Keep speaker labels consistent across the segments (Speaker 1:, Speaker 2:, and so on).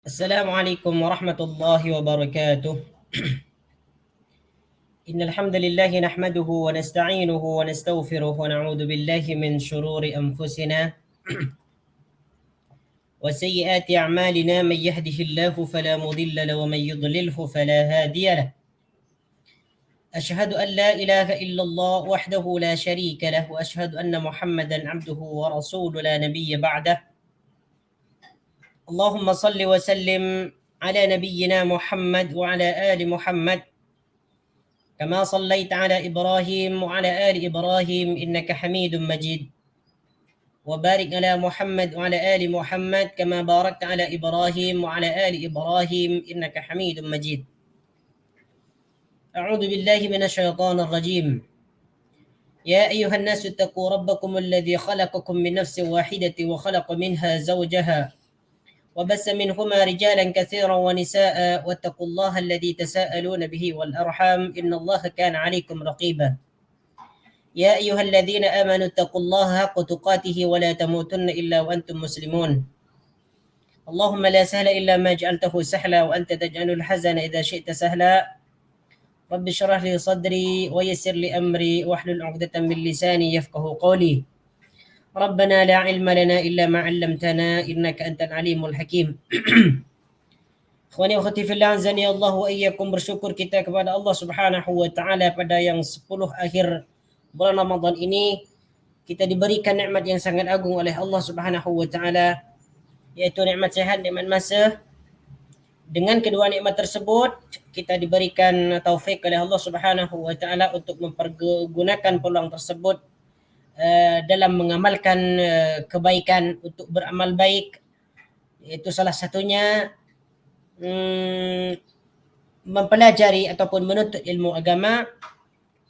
Speaker 1: السلام عليكم ورحمة الله وبركاته. إن الحمد لله نحمده ونستعينه ونستغفره ونعوذ بالله من شرور أنفسنا وسيئات أعمالنا. من يهده الله فلا مضل له ومن يضلله فلا هادي له. أشهد أن لا إله إلا الله وحده لا شريك له، وأشهد أن محمدا عبده ورسوله لا نبي بعده. اللهم صل وسلم على نبينا محمد وعلى آل محمد كما صليت على إبراهيم وعلى آل إبراهيم إنك حميد مجيد، وبارك على محمد وعلى آل محمد كما باركت على إبراهيم وعلى آل إبراهيم إنك حميد مجيد. أعوذ بالله من الشيطان الرجيم. يا أيها الناس اتقوا ربكم الذي خلقكم من نفس واحدة وخلق منها زوجها وبث منهما رجالا كثيرا ونساء، واتقوا الله الذي تساءلون به والأرحام إن الله كان عليكم رقيبا. يا أيها الذين آمنوا اتقوا الله حق تقاته ولا تموتن إلا وأنتم مسلمون. اللهم لا سهل إلا ما جعلته سهلا وأنت تجعل الحزن إذا شئت سهلا. رب اشرح لي صدري ويسر لي أمري واحلل عقدة من لساني يفقه قولي. ربنا لا علم لنا إلا ما علمتنا إنك أنت العليم الحكيم. Ikhwani wa akhwati fillah, azani Allah wa iyyakum. Bersyukur kita kepada Allah Subhanahu wa taala pada yang 10 akhir bulan Ramadan ini kita diberikan nikmat yang sangat agung oleh Allah Subhanahu wa taala, yaitu nikmat sehat, nikmat masa. Dengan kedua nikmat tersebut kita diberikan taufik oleh Allah Subhanahu wa taala untuk mempergunakan peluang tersebut dalam mengamalkan kebaikan, untuk beramal baik. Itu salah satunya mempelajari ataupun menuntut ilmu agama,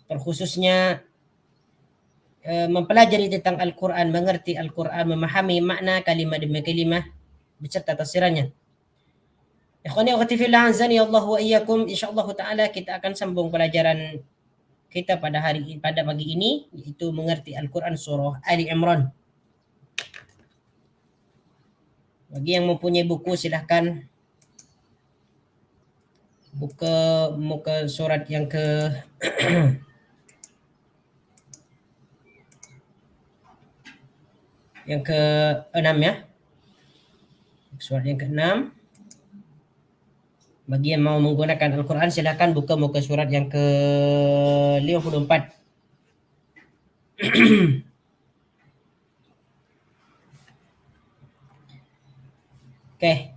Speaker 1: terkhususnya mempelajari tentang Al-Quran, mengerti Al-Quran, memahami makna kalimah demi kalimah beserta tafsirannya. Ikhwani wa akhwati fillah, azani Allah wa iyyakum. Insyaallah taala kita akan sambung pelajaran kita pada pagi ini, yaitu mengerti Al-Quran surah Ali Imran. Bagi yang mempunyai buku silahkan buka muka surat yang ke yang ke-6 ya. Surat yang ke-6. Bagi yang mau menggunakan Al-Quran silakan buka muka surat yang ke-54. Okey.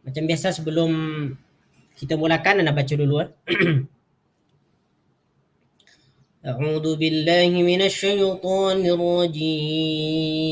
Speaker 1: Macam biasa sebelum kita mulakan, anda baca dulu. A'udzu billahi minasy syaithanir rajim.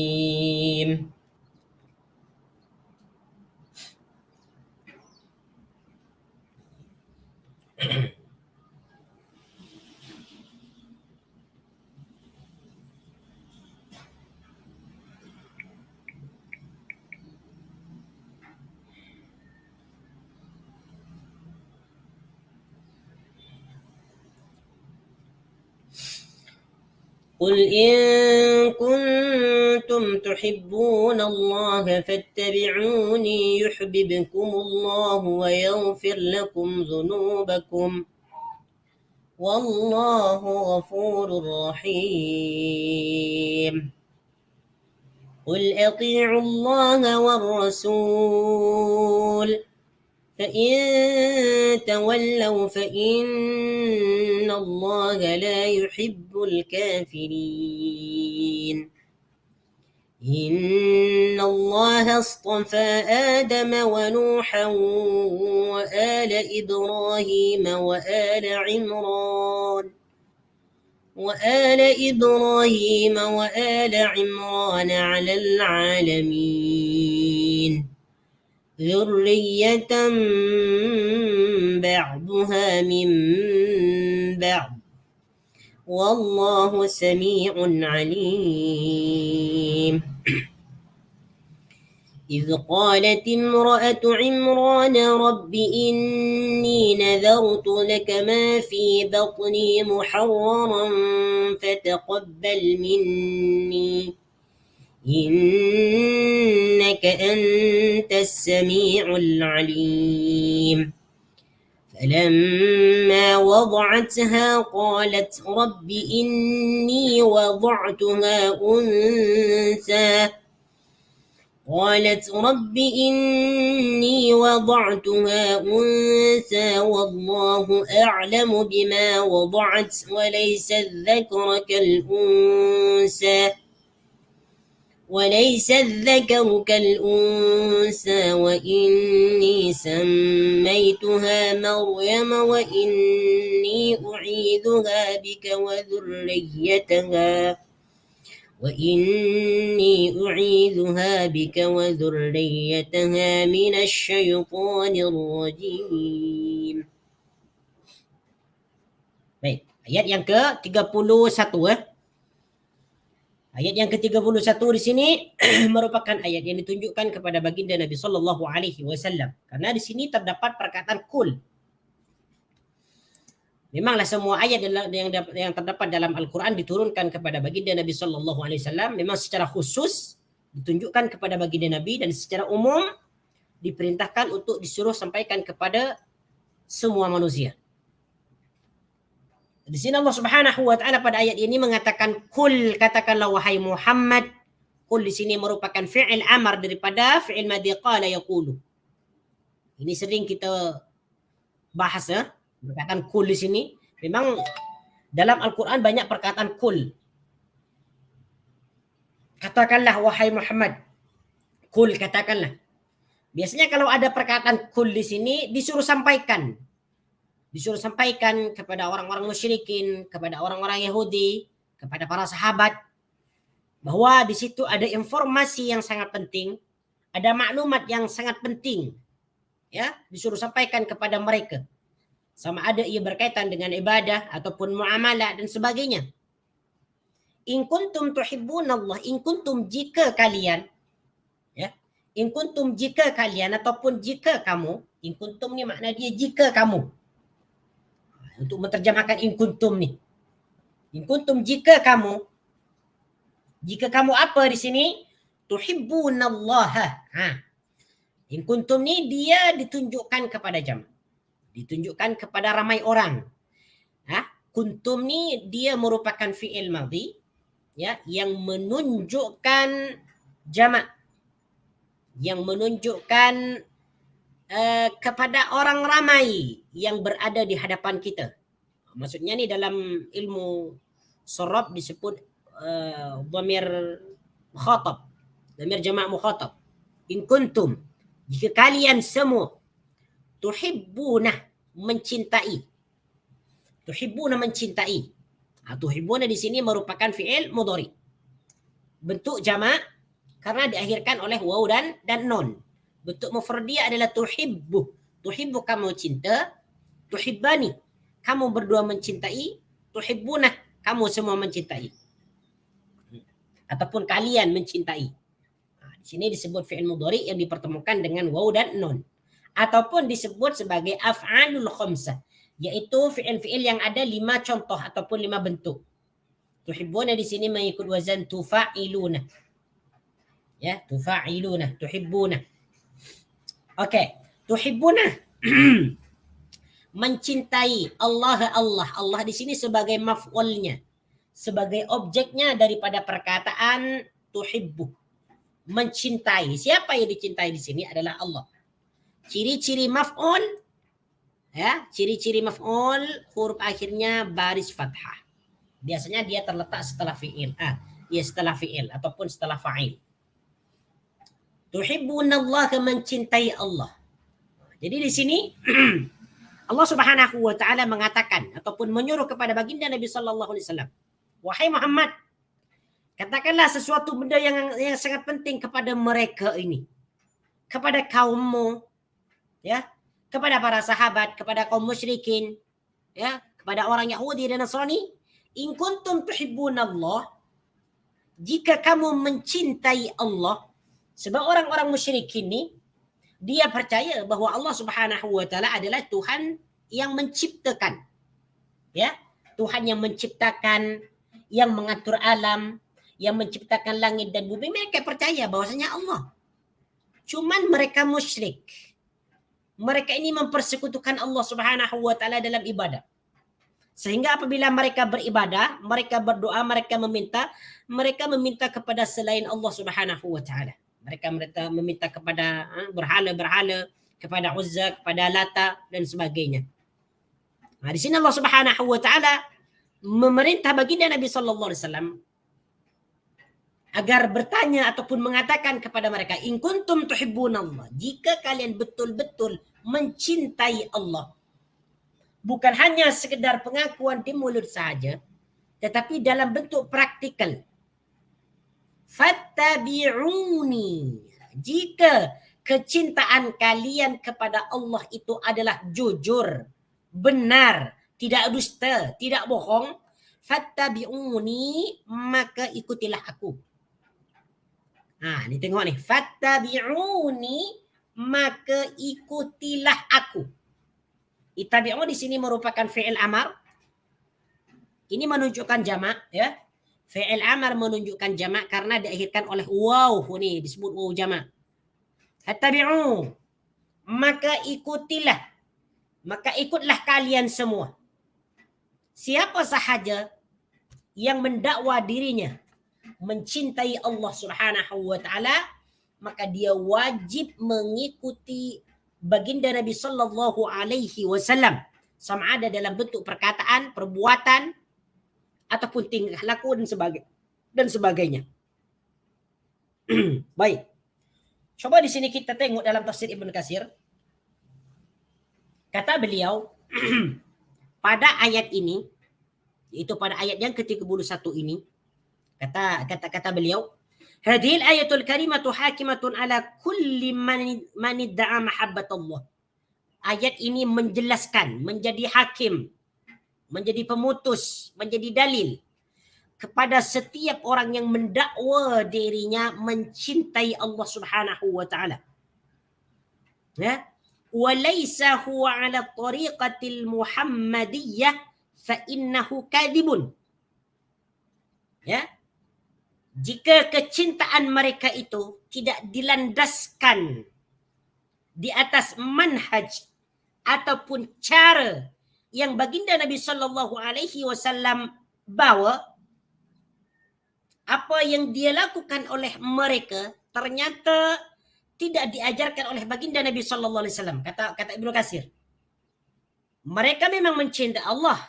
Speaker 1: قل إن كنتم تحبون الله فاتبعوني يحببكم الله ويغفر لكم ذنوبكم والله غفور رحيم. قل أطيعوا الله والرسول فإن تولوا فإن الله لا يحب الكافرين. إن الله اصطفى آدم ونوحا وآل إبراهيم وآل عمران على العالمين ذرية بعضها من بعض والله سميع عليم. إذ قالت امرأة عمران رب إني نذرت لك ما في بطني محررا فتقبل مني إنك أنت السميع العليم فلما وضعتها قالت رب إني وضعتها أنثى والله أعلم بما وضعت وليس الذكر كالأنثى وإني سميتها مريم وإني أعيذها بك وذريتها من الشيطان الرجيم. Baik, ayat yang ke-31 Ayat yang ke-31 di sini merupakan ayat yang ditunjukkan kepada baginda Nabi sallallahu alaihi wasallam. Karena di sini terdapat perkataan kul. Memanglah semua ayat yang terdapat dalam Al-Quran diturunkan kepada baginda Nabi sallallahu alaihi wasallam memang secara khusus ditunjukkan kepada baginda Nabi dan secara umum diperintahkan untuk disuruh sampaikan kepada semua manusia. Di sini Allah Subhanahu wa taala pada ayat ini mengatakan kul, katakanlah wahai Muhammad. Kul di sini merupakan fi'il amar daripada fi'il madhi qala yaqulu. Ini sering kita bahas perkataan kul di sini. Memang dalam Al-Quran banyak perkataan kul. Katakanlah wahai Muhammad. Kul, katakanlah. Biasanya kalau ada perkataan kul di sini disuruh sampaikan kepada orang-orang musyrikin, kepada orang-orang Yahudi, kepada para sahabat, bahwa di situ ada informasi yang sangat penting, ada maklumat yang sangat penting, ya, disuruh sampaikan kepada mereka. Sama ada ia berkaitan dengan ibadah ataupun muamalah dan sebagainya. In kuntum tuhibbunallah, in kuntum jika kalian, ya, in kuntum jika kalian ataupun jika kamu, in kuntum ni makna dia jika kamu. Untuk menterjemahkan in kuntum ni. In kuntum jika kamu apa di sini? Tuhibbunallaha. In kuntum ni dia ditunjukkan kepada jamak. Ditunjukkan kepada ramai orang. Kuntum ni dia merupakan fi'il madhi, ya, yang menunjukkan jamak. Yang menunjukkan kepada orang ramai yang berada di hadapan kita. Maksudnya ni dalam ilmu saraf disebut dhamir mukhatab, dhamir jama' mukhatab. In kuntum, jika kalian semua, tuhibbuna, mencintai. Tuhibbuna, mencintai. Tuhibbuna di sini merupakan fi'il mudhari. Bentuk jama' karena diakhirkan oleh waw dan nun. Bentuk mufradiyah adalah tuhibbu. Tuhibbu, kamu cinta. Tuhibbani, kamu berdua mencintai. Tuhibbuna, kamu semua mencintai. Ataupun kalian mencintai. Di sini disebut fi'il mudhari yang dipertemukan dengan waw dan nun. Ataupun disebut sebagai af'alul khamsah, yaitu fi'il-fi'il yang ada 5 contoh ataupun 5 bentuk. Tuhibbuna di sini mengikut wazan tufa'iluna. Ya, tufa'iluna, tuhibbuna. Okey, tuhibbuna mencintai Allah. Allah di sini sebagai maf'ulnya, sebagai objeknya daripada perkataan tuhibbu. Mencintai. Siapa yang dicintai di sini adalah Allah. Ciri-ciri maf'ul, ya, ciri-ciri maf'ul huruf akhirnya baris fathah. Biasanya dia terletak setelah fi'il. Dia setelah fi'il ataupun setelah fa'il. Tuhibbunallah, mencintai Allah. Jadi di sini Allah Subhanahu wa taala mengatakan ataupun menyuruh kepada baginda Nabi sallallahu alaihi wasallam, wahai Muhammad, katakanlah sesuatu benda yang sangat penting kepada mereka ini, kepada kaummu, ya, kepada para sahabat, kepada kaum musyrikin, ya, kepada orang Yahudi dan Nasrani. In kuntum tuhibbunallah, jika kamu mencintai Allah. Sebab orang-orang musyrikin ni dia percaya bahawa Allah Subhanahu wa taala adalah Tuhan yang menciptakan. Ya, Tuhan yang menciptakan, yang mengatur alam, yang menciptakan langit dan bumi, mereka percaya bahwasanya Allah. Cuman mereka musyrik. Mereka ini mempersekutukan Allah Subhanahu wa taala dalam ibadah. Sehingga apabila mereka beribadah, mereka berdoa, mereka meminta kepada selain Allah Subhanahu wa taala. Mereka meminta kepada berhala-berhala, kepada Uzza, kepada Lata dan sebagainya. Nah, di sini Allah Subhanahu wa taala memerintah baginda Nabi sallallahu alaihi wasallam agar bertanya ataupun mengatakan kepada mereka, in kuntum tuhibbunallah, jika kalian betul-betul mencintai Allah, bukan hanya sekedar pengakuan di mulut saja, tetapi dalam bentuk praktikal. Fattabi'uni, jika kecintaan kalian kepada Allah itu adalah jujur, benar, tidak dusta, tidak bohong, fattabi'uni, maka ikutilah aku. Nah, ni tengok ni. Fattabi'uni, maka ikutilah aku. Ittabi'u di sini merupakan fi'il amar. Ini menunjukkan jamak, ya. Fi'il amar menunjukkan jamak karena diakhirkan oleh waw, ni disebut waw jamak. Fattabi'u, maka ikutilah. Maka ikutlah kalian semua. Siapa sahaja yang mendakwa dirinya mencintai Allah Subhanahu wa taala, maka dia wajib mengikuti baginda Nabi sallallahu alaihi wasallam, sama ada dalam bentuk perkataan, perbuatan ataupun tingkah laku dan sebagainya. Baik. Coba di sini kita tengok dalam tafsir Ibnu Katsir. Kata beliau pada ayat ini, yaitu pada ayat yang ke-31 ini, kata beliau, hadhil ayatul karimatu hakimatun ala kulli man idda'a mahabbat Allah. Ayat ini menjelaskan, menjadi hakim, menjadi pemutus, menjadi dalil kepada setiap orang yang mendakwa dirinya mencintai Allah Subhanahu wa taala. Ya, walaysa huwa ala tariqatil muhammadiyyah fa innahu kadhibun. Ya, jika kecintaan mereka itu tidak dilandaskan di atas manhaj ataupun cara yang baginda Nabi sallallahu alaihi wasallam bawa, apa yang dia lakukan oleh mereka ternyata tidak diajarkan oleh baginda Nabi sallallahu alaihi wasallam. Kata Ibnu Katsir, mereka memang mencintai Allah,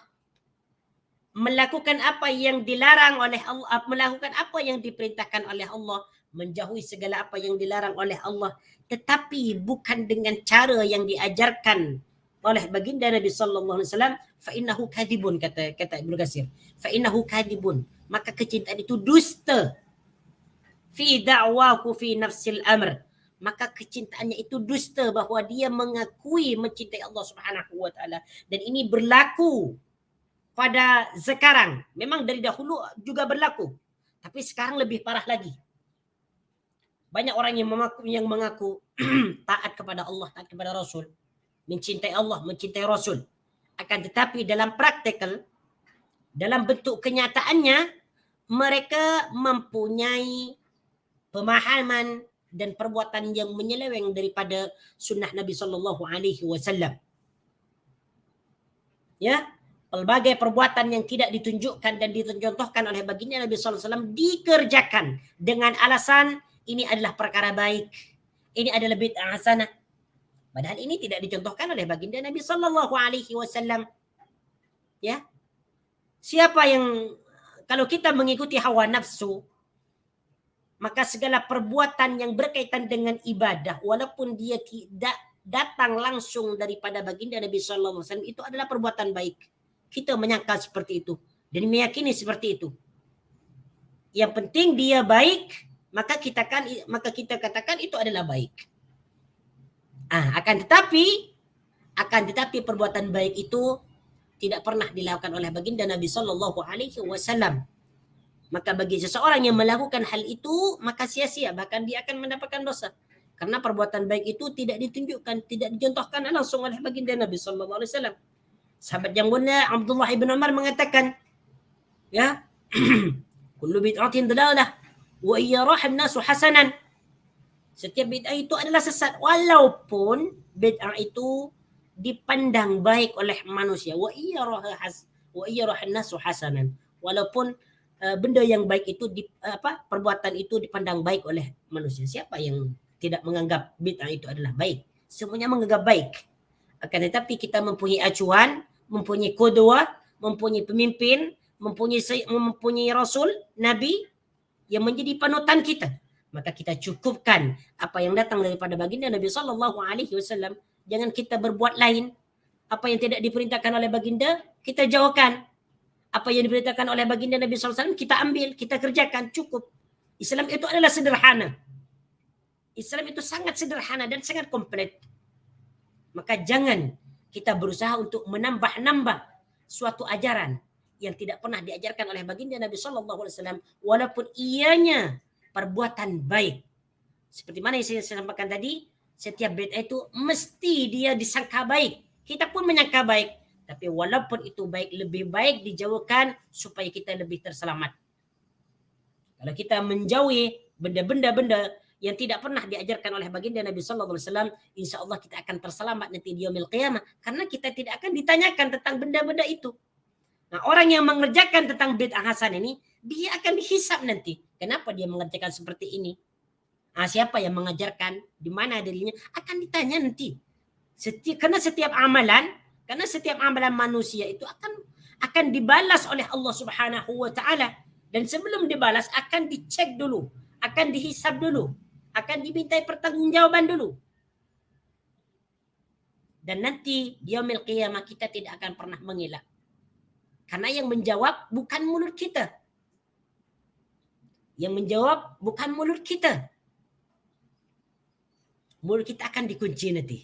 Speaker 1: melakukan apa yang dilarang oleh Allah, melakukan apa yang diperintahkan oleh Allah, menjauhi segala apa yang dilarang oleh Allah, tetapi bukan dengan cara yang diajarkan oleh baginda Nabi sallallahu alaihi wasallam. Fa innahu kadhibun, kata Ibnu Katsir. Fa innahu kadhibun, maka kecintaan itu dusta. Fi da'wahu fi nafsil amr, maka kecintaannya itu dusta, bahwa dia mengakui mencintai Allah Subhanahu wa taala, dan ini berlaku pada sekarang. Memang dari dahulu juga berlaku, tapi sekarang lebih parah lagi. Banyak orang yang mengaku taat kepada Allah, taat kepada Rasul, mencintai Allah, mencintai Rasul. Akan tetapi dalam praktikal, dalam bentuk kenyataannya, mereka mempunyai pemahaman dan perbuatan yang menyeleweng daripada sunnah Nabi sallallahu alaihi wasallam. Ya, pelbagai perbuatan yang tidak ditunjukkan dan dicontohkan oleh baginda Nabi sallallahu alaihi wasallam dikerjakan dengan alasan ini adalah perkara baik, ini adalah bid'ah hasanah. Padahal ini tidak dicontohkan oleh baginda Nabi sallallahu alaihi wasallam. Ya. Siapa yang, kalau kita mengikuti hawa nafsu, maka segala perbuatan yang berkaitan dengan ibadah, walaupun dia tidak datang langsung daripada baginda Nabi sallallahu alaihi wasallam, itu adalah perbuatan baik. Kita menyangka seperti itu dan meyakini seperti itu. Yang penting dia baik, maka kita katakan itu adalah baik. Akan tetapi perbuatan baik itu tidak pernah dilakukan oleh baginda Nabi sallallahu alaihi wasallam. Maka bagi seseorang yang melakukan hal itu, maka sia-sia, bahkan dia akan mendapatkan dosa. Karena perbuatan baik itu tidak ditunjukkan, tidak dicontohkan langsung oleh baginda Nabi sallallahu alaihi wasallam. Sahabat yang mulia Abdullah ibn Umar mengatakan, ya, Kullu bid'atin dalalah wa iyarah an-nasu hasanan. Setiap bid'ah itu adalah sesat walaupun bid'ah itu dipandang baik oleh manusia. Wa iyarah an-nasu hasanan. Walaupun benda yang baik itu perbuatan itu dipandang baik oleh manusia. Siapa yang tidak menganggap bid'ah itu adalah baik? Semuanya menganggap baik. Akan tetapi kita mempunyai acuan, mempunyai qudwah, mempunyai pemimpin, mempunyai rasul, nabi yang menjadi panutan kita. Maka kita cukupkan apa yang datang daripada baginda Nabi sallallahu alaihi wasallam. Jangan kita berbuat lain. Apa yang tidak diperintahkan oleh baginda, kita jauhkan. Apa yang diperintahkan oleh baginda Nabi sallallahu alaihi wasallam, kita ambil, kita kerjakan, cukup. Islam itu adalah sederhana. Islam itu sangat sederhana dan sangat komplit. Maka jangan kita berusaha untuk menambah-nambah suatu ajaran yang tidak pernah diajarkan oleh baginda Nabi sallallahu alaihi wasallam walaupun ianya perbuatan baik. Seperti mana yang saya sampaikan tadi, setiap bid'ah itu mesti dia disangka baik. Kita pun menyangka baik, tapi walaupun itu baik, lebih baik dijauhkan supaya kita lebih terselamat. Kalau kita menjauhi benda-benda yang tidak pernah diajarkan oleh baginda Nabi sallallahu alaihi wasallam, insyaallah kita akan terselamat nanti di yaumil qiyamah karena kita tidak akan ditanyakan tentang benda-benda itu. Nah, orang yang mengerjakan tentang bid'ah hasan ini, dia akan dihisab nanti. Kenapa dia mengerjakan seperti ini? Nah, siapa yang mengajarkan? Di mana dirinya? Akan ditanya nanti. Karena setiap amalan manusia itu akan dibalas oleh Allah Subhanahu wa taala. Dan sebelum dibalas akan dicek dulu, akan dihisab dulu, akan dimintai pertanggungjawaban dulu. Dan nanti di yaumil qiyamah kita tidak akan pernah mengelak. Karena yang menjawab bukan mulut kita. Yang menjawab bukan mulut kita. Mulut kita akan dikunci nanti.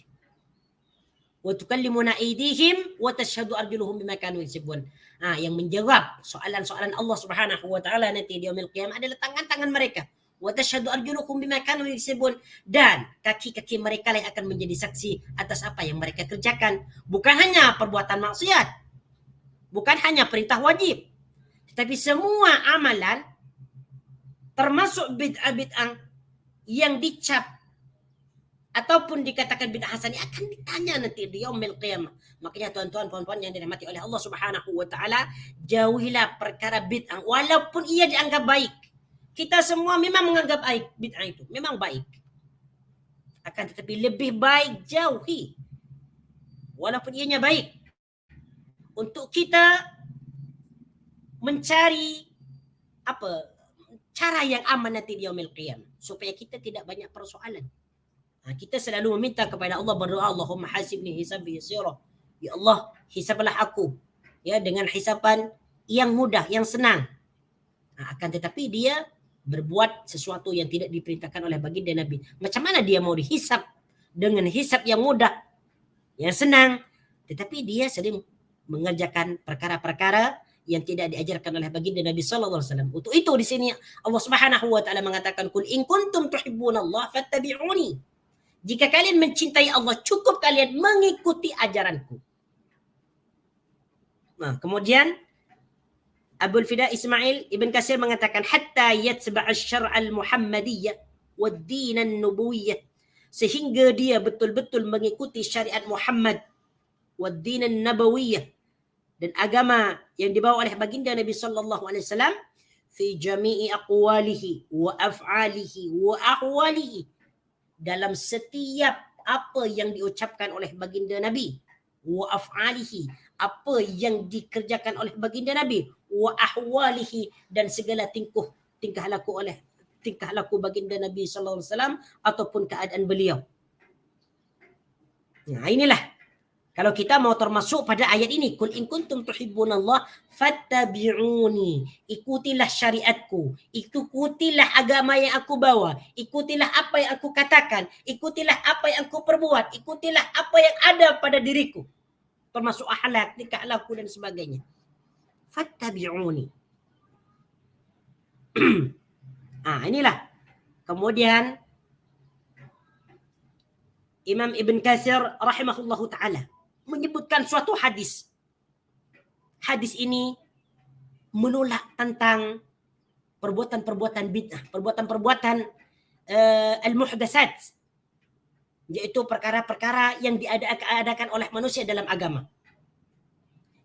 Speaker 1: Wa tukallimuna aydihim wa tashhadu arjuluhum bima kanu yaksibun. Yang menjawab soalan-soalan Allah Subhanahu wa taala nanti di yaumil qiyamah adalah tangan-tangan mereka. Wa tashhadu arjuluhum bima kanu yaksibun, dan kaki-kaki mereka yang akan menjadi saksi atas apa yang mereka kerjakan. Bukan hanya perbuatan maksiat, bukan hanya perintah wajib, tetapi semua amalan termasuk bid'ah-bid'ah yang dicap ataupun dikatakan bid'ah hasanah akan ditanya nanti di yaumil qiyamah. Makanya tuan-tuan puan-puan yang dirahmati oleh Allah Subhanahu wa taala, jauhilah perkara bid'ah walaupun ia dianggap baik. Kita semua memang menganggap baik bid'ah itu, memang baik. Akan tetapi lebih baik jauhi walaupun ianya baik. Untuk kita mencari cara yang aman nanti di yaumil qiyamah supaya kita tidak banyak persoalan. Kita selalu meminta kepada Allah, berdoa, Allahumma hasibni hisabi yasira. Ya Allah, hisablah aku ya dengan hisaban yang mudah, yang senang. Akan tetapi dia berbuat sesuatu yang tidak diperintahkan oleh baginda Nabi. Macam mana dia mau dihisab dengan hisab yang mudah, yang senang, tetapi dia sering mengerjakan perkara-perkara yang tidak diajarkan oleh baginda Nabi sallallahu alaihi wasallam. Untuk itu di sini Allah Subhanahu wa taala mengatakan, "Qul in kuntum tuhibbunallaha fattabi'uni." Jika kalian mencintai Allah, cukup kalian mengikuti ajaranku. Kemudian Abul Fida Ismail Ibn Katsir mengatakan, hatta yatsba' asy-syar'al muhammadiyah wad-din an-nubuwiyyah, sehingga dia betul-betul mengikuti syariat Muhammad, wad-din an-nabawiyyah, dan agama yang dibawa oleh baginda Nabi sallallahu alaihi wasallam, fi jami'i aqwalihi wa af'alihi wa ahwalihi, dalam setiap apa yang diucapkan oleh baginda Nabi, wa af'alihi, apa yang dikerjakan oleh baginda Nabi, wa ahwalihi, dan segala tingkah laku baginda Nabi sallallahu alaihi wasallam ataupun keadaan beliau. Nah, inilah kalau kita mau termasuk pada ayat ini, kul in kuntum tuhibbunallah fattabi'uni, ikutilah syariatku, ikutilah agama yang aku bawa, ikutilah apa yang aku katakan, ikutilah apa yang aku perbuat, ikutilah apa yang ada pada diriku, termasuk akhlak, tingkah laku dan sebagainya. Fattabi'uni. Inilah. Kemudian Imam Ibn Katsir rahimahullahu ta'ala menyebutkan suatu hadis. Hadis ini menolak tentang perbuatan-perbuatan bid'ah, perbuatan-perbuatan al-muhdatsat, yaitu perkara-perkara yang diadakan oleh manusia dalam agama.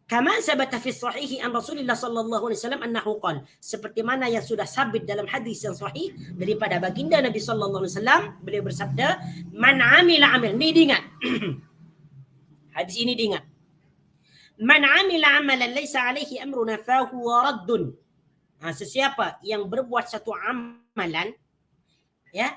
Speaker 1: Kama sabata fi sahihi an Rasulullah sallallahu alaihi wasallam annahu qala, seperti mana yang sudah sabit dalam hadis yang sahih daripada baginda Nabi sallallahu alaihi wasallam, beliau bersabda, man amila amal, ini diingat. Hadis ini diingat. Man amila amalan laisa alaihi amruna fahuwa raddun. Sesiapa yang berbuat satu amalan, ya,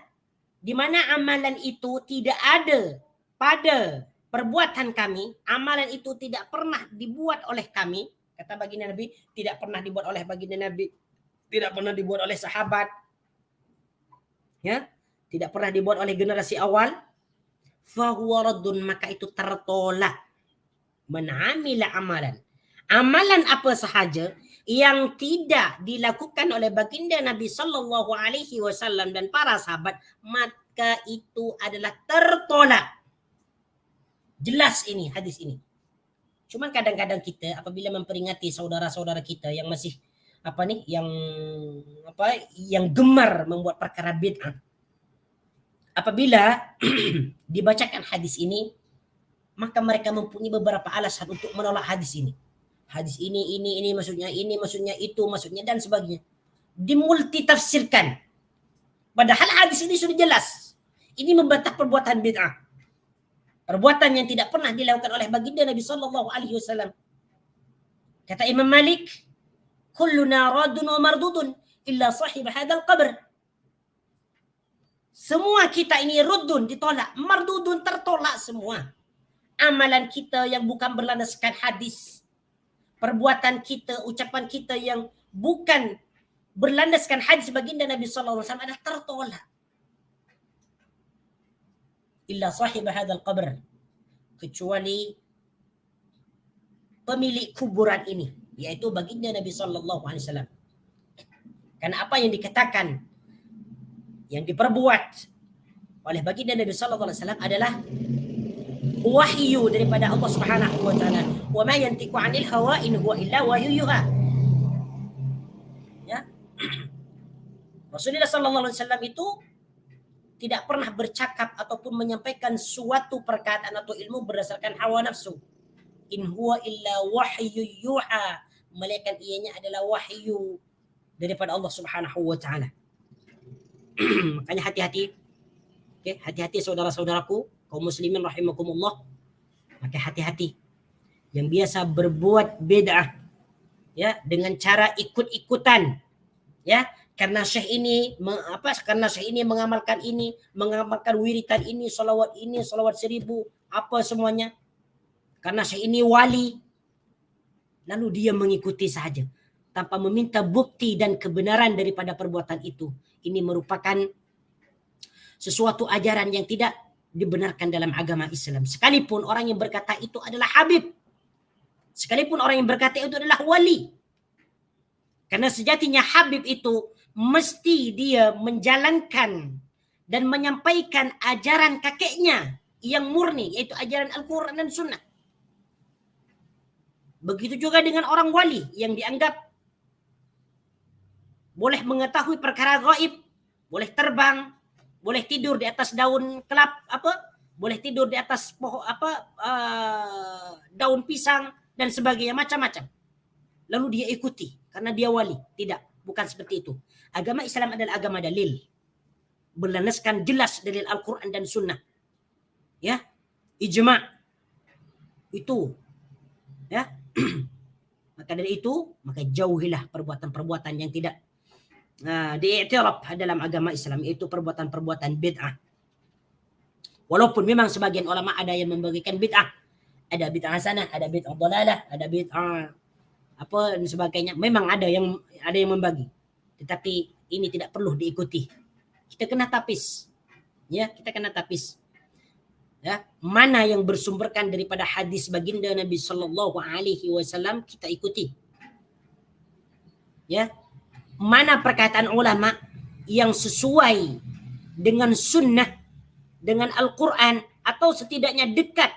Speaker 1: di mana amalan itu tidak ada pada perbuatan kami, amalan itu tidak pernah dibuat oleh kami, kata baginda Nabi, tidak pernah dibuat oleh baginda Nabi, tidak pernah dibuat oleh sahabat, ya, tidak pernah dibuat oleh generasi awal, fahuwa raddun, maka itu tertolak. Man amila amalan, amalan apa sahaja yang tidak dilakukan oleh baginda Nabi sallallahu alaihi wasallam dan para sahabat, maka itu adalah tertolak. Jelas ini hadis ini. Cuman kadang-kadang kita apabila memperingati saudara-saudara kita yang masih yang gemar membuat perkara bid'ah, apabila dibacakan hadis ini, maka mereka mempunyai beberapa alasan untuk menolak hadis ini. Hadis ini maksudnya itu maksudnya dan sebagainya. Dimultitafsirkan. Padahal hadis ini sudah jelas. Ini membantah perbuatan bid'ah. Perbuatan yang tidak pernah dilakukan oleh baginda Nabi sallallahu alaihi wasallam. Kata Imam Malik, kulluna radun wa mardudun illa sahib hadzal qabr. Semua kita ini ruddun, ditolak, mardudun, tertolak semua. Amalan kita yang bukan berlandaskan hadis, perbuatan kita, ucapan kita yang bukan berlandaskan hadis baginda Nabi sallallahu alaihi wasallam adalah tertolak. Illa sahib hadzal qabr, kecuali pemilik kuburan ini, yaitu baginda Nabi sallallahu alaihi wasallam. Karena apa yang dikatakan, yang diperbuat oleh baginda Nabi sallallahu alaihi wasallam adalah wahyu daripada Allah Subhanahu wa taala. Wa ma yantiqu 'anil hawa in huwa illa wahyu yuha. Ya. Rasulullah sallallahu alaihi wasallam itu tidak pernah bercakap ataupun menyampaikan suatu perkataan atau ilmu berdasarkan hawa nafsu. In huwa illa wahyu yuha, melainkan ianya adalah wahyu daripada Allah Subhanahu wa taala. Makanya hati-hati. Okay, hati-hati saudara-saudaraku kaum muslimin rahimakumullah. Maka hati-hati yang biasa berbuat bid'ah, ya, dengan cara ikut-ikutan, ya, karena syekh ini mengamalkan ini, mengamalkan wiritan ini, salawat 1000, apa semuanya. Karena syekh ini wali, lalu dia mengikuti saja tanpa meminta bukti dan kebenaran daripada perbuatan itu. Ini merupakan sesuatu ajaran yang tidak dibenarkan dalam agama Islam. Sekalipun orang yang berkata itu adalah Habib, sekalipun orang yang berkata itu adalah wali. Karena sejatinya Habib itu mesti dia menjalankan dan menyampaikan ajaran kakeknya yang murni, yaitu ajaran Al-Quran dan Sunnah. Begitu juga dengan orang wali yang dianggap boleh mengetahui perkara gaib, boleh terbang, boleh tidur di atas daun boleh tidur di atas pohon daun pisang dan sebagainya, macam-macam. Lalu dia ikuti karena dia wali. Tidak, bukan seperti itu. Agama Islam adalah agama dalil, berlandaskan jelas dalil Al-Quran dan Sunnah, ya, ijma' itu, ya. Maka dari itu, maka jauhilah perbuatan-perbuatan yang tidak diiktiraf dalam agama Islam, yaitu perbuatan-perbuatan bid'ah. Walaupun memang sebagian ulama ada yang membagikan bid'ah, ada bid'ah hasanah, ada bid'ah dhalalah, ada bid'ah apa dan sebagainya. Memang ada yang membagi, tetapi ini tidak perlu diikuti. Kita kena tapis, ya, kita kena tapis. Ya, mana yang bersumberkan daripada hadis baginda Nabi sallallahu alaihi wasallam kita ikuti. Ya, mana perkataan ulama yang sesuai dengan sunnah, dengan Al-Quran, atau setidaknya dekat,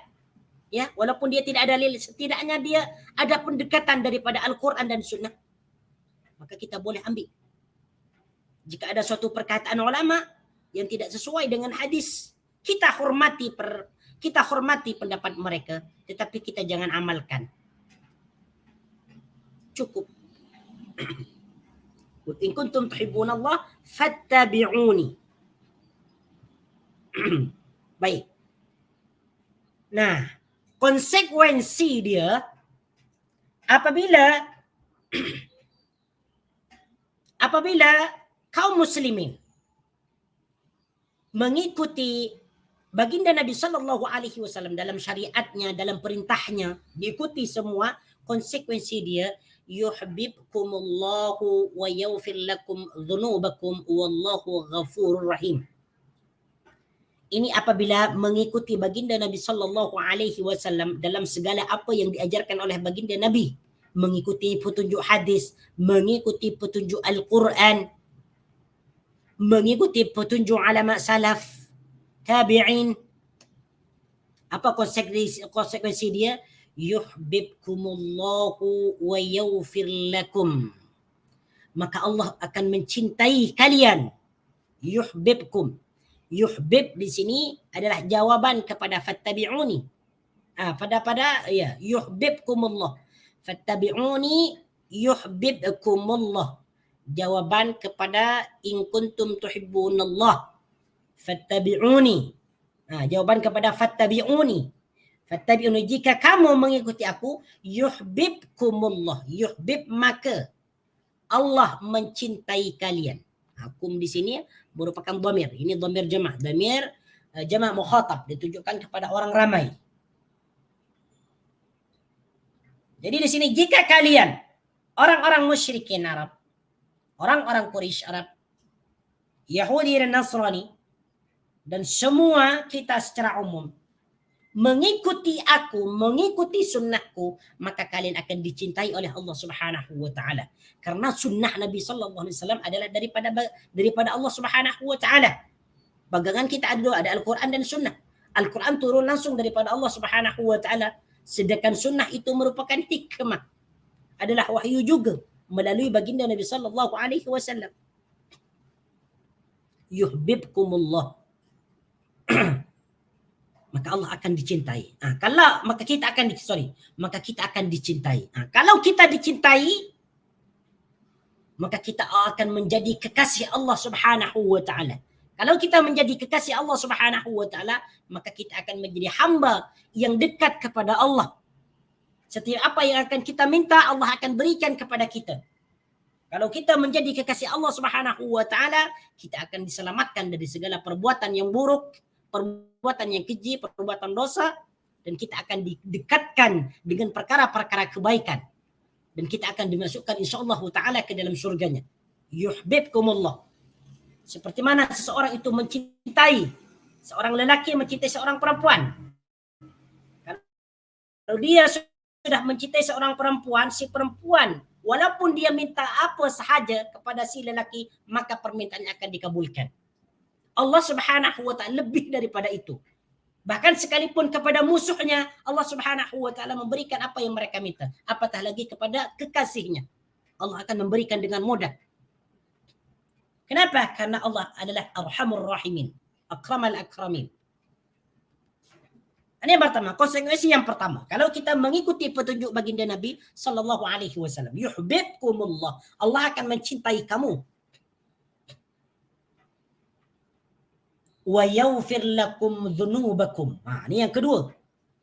Speaker 1: ya, walaupun dia tidak ada dalil, setidaknya dia ada pendekatan daripada Al-Quran dan sunnah, maka kita boleh ambil.
Speaker 2: Jika ada suatu perkataan ulama yang tidak sesuai dengan hadis, kita hormati pendapat mereka, tetapi kita jangan amalkan. Cukup. In kuntum tuhibbunallah fattabi'uni. Baik. Nah, konsekuensi dia apabila kaum muslimin mengikuti baginda Nabi sallallahu alaihi wasallam dalam syariatnya, dalam perintahnya, diikuti semua, konsekuensi dia yuhibbukumullahu wa yaghfir lakum dzunubakum wallahu ghafurur rahim. Ini apabila mengikuti baginda Nabi sallallahu alaihi wasallam dalam segala apa yang diajarkan oleh baginda Nabi, mengikuti petunjuk hadis, mengikuti petunjuk Al-Quran, mengikuti petunjuk ulama salaf, tabi'in. Apa konsekuensi dia? Yuhibbukumullahu wa yaghfir lakum. Maka Allah akan mencintai kalian. Yuhibbukum. Yuhbib di sini adalah jawaban kepada fattabi'uni. Yuhibbukumullah. Fattabi'uni yuhibbukumullah. Jawaban kepada in kuntum tuhibbunallah fattabi'uni. Jawaban kepada fattabi'uni. Fattabi'uni, jika kamu mengikuti aku, yuhibbukumullah. Yuhbib, maka Allah mencintai kalian. Kum di sini merupakan dhamir. Ini dhamir jama'. Dhamir jama' mukhatab, ditujukan kepada orang ramai. Jadi di sini jika kalian orang-orang musyrikin Arab, orang-orang Quraisy Arab, Yahudi dan Nasrani, dan semua kita secara umum mengikuti aku, mengikuti sunnahku, maka kalian akan dicintai oleh Allah Subhanahu wa taala. Karena sunnah Nabi sallallahu alaihi wasallam adalah daripada Allah Subhanahu wa taala. Pegangan kita ada dua, ada Al-Qur'an dan sunnah. Al-Qur'an turun langsung daripada Allah Subhanahu wa taala, sedangkan sunnah itu merupakan hikmah. Adalah wahyu juga melalui baginda Nabi sallallahu alaihi wasallam. Yuhibbukumullah. Maka Allah akan dicintai. Maka kita akan dicintai. Kalau kita dicintai, maka kita akan menjadi kekasih Allah Subhanahu wa taala. Kalau kita menjadi kekasih Allah Subhanahu wa taala, maka kita akan menjadi hamba yang dekat kepada Allah. Setiap apa yang akan kita minta, Allah akan berikan kepada kita. Kalau kita menjadi kekasih Allah Subhanahu wa taala, kita akan diselamatkan dari segala perbuatan yang buruk, perbuatan yang keji, perbuatan dosa, dan kita akan didekatkan dengan perkara-perkara kebaikan. Dan kita akan dimasukkan insyaallah ta'ala ke dalam surganya. Yuhibbukumullah. Seperti mana seseorang itu mencintai, seorang lelaki mencintai seorang perempuan. Kalau dia sudah mencintai seorang perempuan, si perempuan, walaupun dia minta apa sahaja kepada si lelaki, maka permintaannya akan dikabulkan. Allah Subhanahu wa ta'ala lebih daripada itu. Bahkan sekalipun kepada musuhnya, Allah Subhanahu wa ta'ala memberikan apa yang mereka minta. Apatah lagi kepada kekasihnya. Allah akan memberikan dengan mudah. Kenapa? Karena Allah adalah Arhamur Rahimin, Akramal Akramin. Ini yang pertama, konsekuensi yang pertama. Kalau kita mengikuti petunjuk baginda Nabi sallallahu alaihi wasallam, yuhibbukumullah. Allah akan mencintai kamu. Wa yaghfir lakum dzunubakum. Ini yang kedua.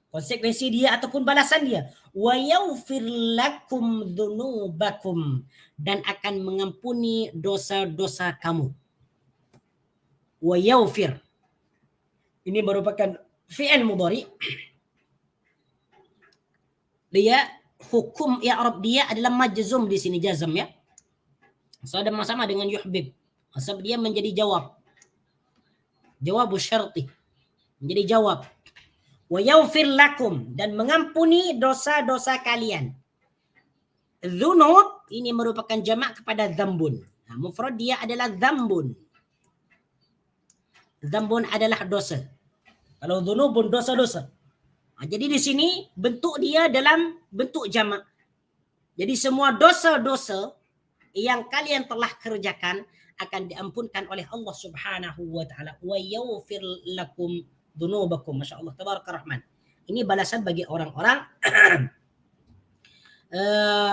Speaker 2: Konsekuensi dia ataupun balasan dia. Wa yaghfir lakum dzunubakum, dan akan mengampuni dosa-dosa kamu. Wa yaghfir. Ini merupakan fi'il mudhari. Dia hukum i'rab dia adalah majzum di sini, jazm ya. Sama dengan yuhbib. Sebab dia menjadi jawab. Jawab syarti. Menjadi jawab. Wa yaghfir lakum, dan mengampuni dosa-dosa kalian. Dzunub ini merupakan jamak kepada dzambun. Mufrad dia adalah dzambun. Dzambun adalah dosa. Kalau dzunubun dosa-dosa. Jadi di sini bentuk dia dalam bentuk jamak. Jadi semua dosa-dosa yang kalian telah kerjakan akan diampunkan oleh Allah Subhanahu wa taala. Wa yaghfir lakum dzunubakum. Masyaallah, tabarakar rahman. Ini balasan bagi orang-orang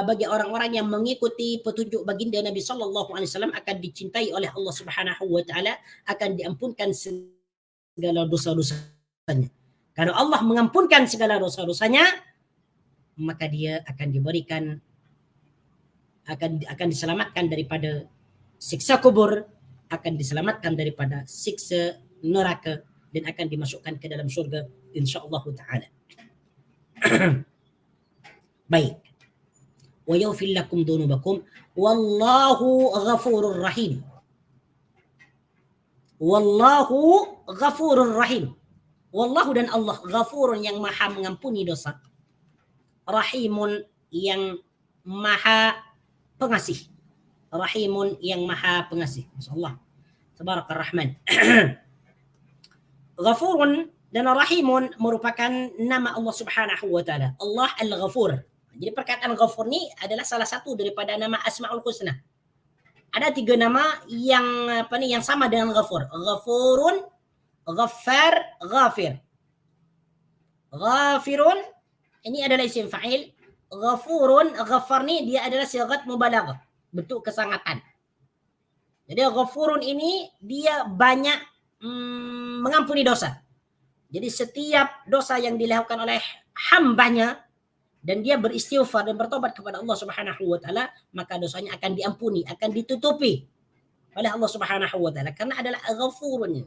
Speaker 2: bagi orang-orang yang mengikuti petunjuk baginda Nabi sallallahu alaihi wasallam akan dicintai oleh Allah Subhanahu wa taala, akan diampunkan segala dosa-dosanya. Kalau Allah mengampunkan segala dosa-dosanya, maka dia akan diberikan akan diselamatkan daripada siksa kubur, akan diselamatkan daripada siksa neraka, dan akan dimasukkan ke dalam syurga insyaallah taala. Baik. Wa yaghfir lakum dzunubakum wallahu ghafurur rahim. Wallahu ghafurur rahim. Wallahu dan Allah ghafurun yang maha mengampuni dosa. Rahimun yang maha pengasih. Rahimun yang maha pengasih. Masyaallah. Tabarakar rahman. Ghafurun dan Rahimun merupakan nama Allah Subhanahu wa taala. Allah Al-Ghafur. Jadi perkataan Ghafur ni adalah salah satu daripada nama Asmaul Husna. Ada 3 nama yang yang sama dengan Ghafur. Ghafurun, Ghaffar, Ghafir. Ghafirun ini adalah isim fa'il. Ghafurun, Ghaffar ni dia adalah sighat mubalaghah, bentuk kesangatan. Jadi Ghafurun ini dia banyak mengampuni dosa. Jadi setiap dosa yang dilakukan oleh hambanya dan dia beristighfar dan bertobat kepada Allah Subhanahu wa taala, maka dosanya akan diampuni, akan ditutupi oleh Allah Subhanahu wa taala, karena adalah Ghafurun.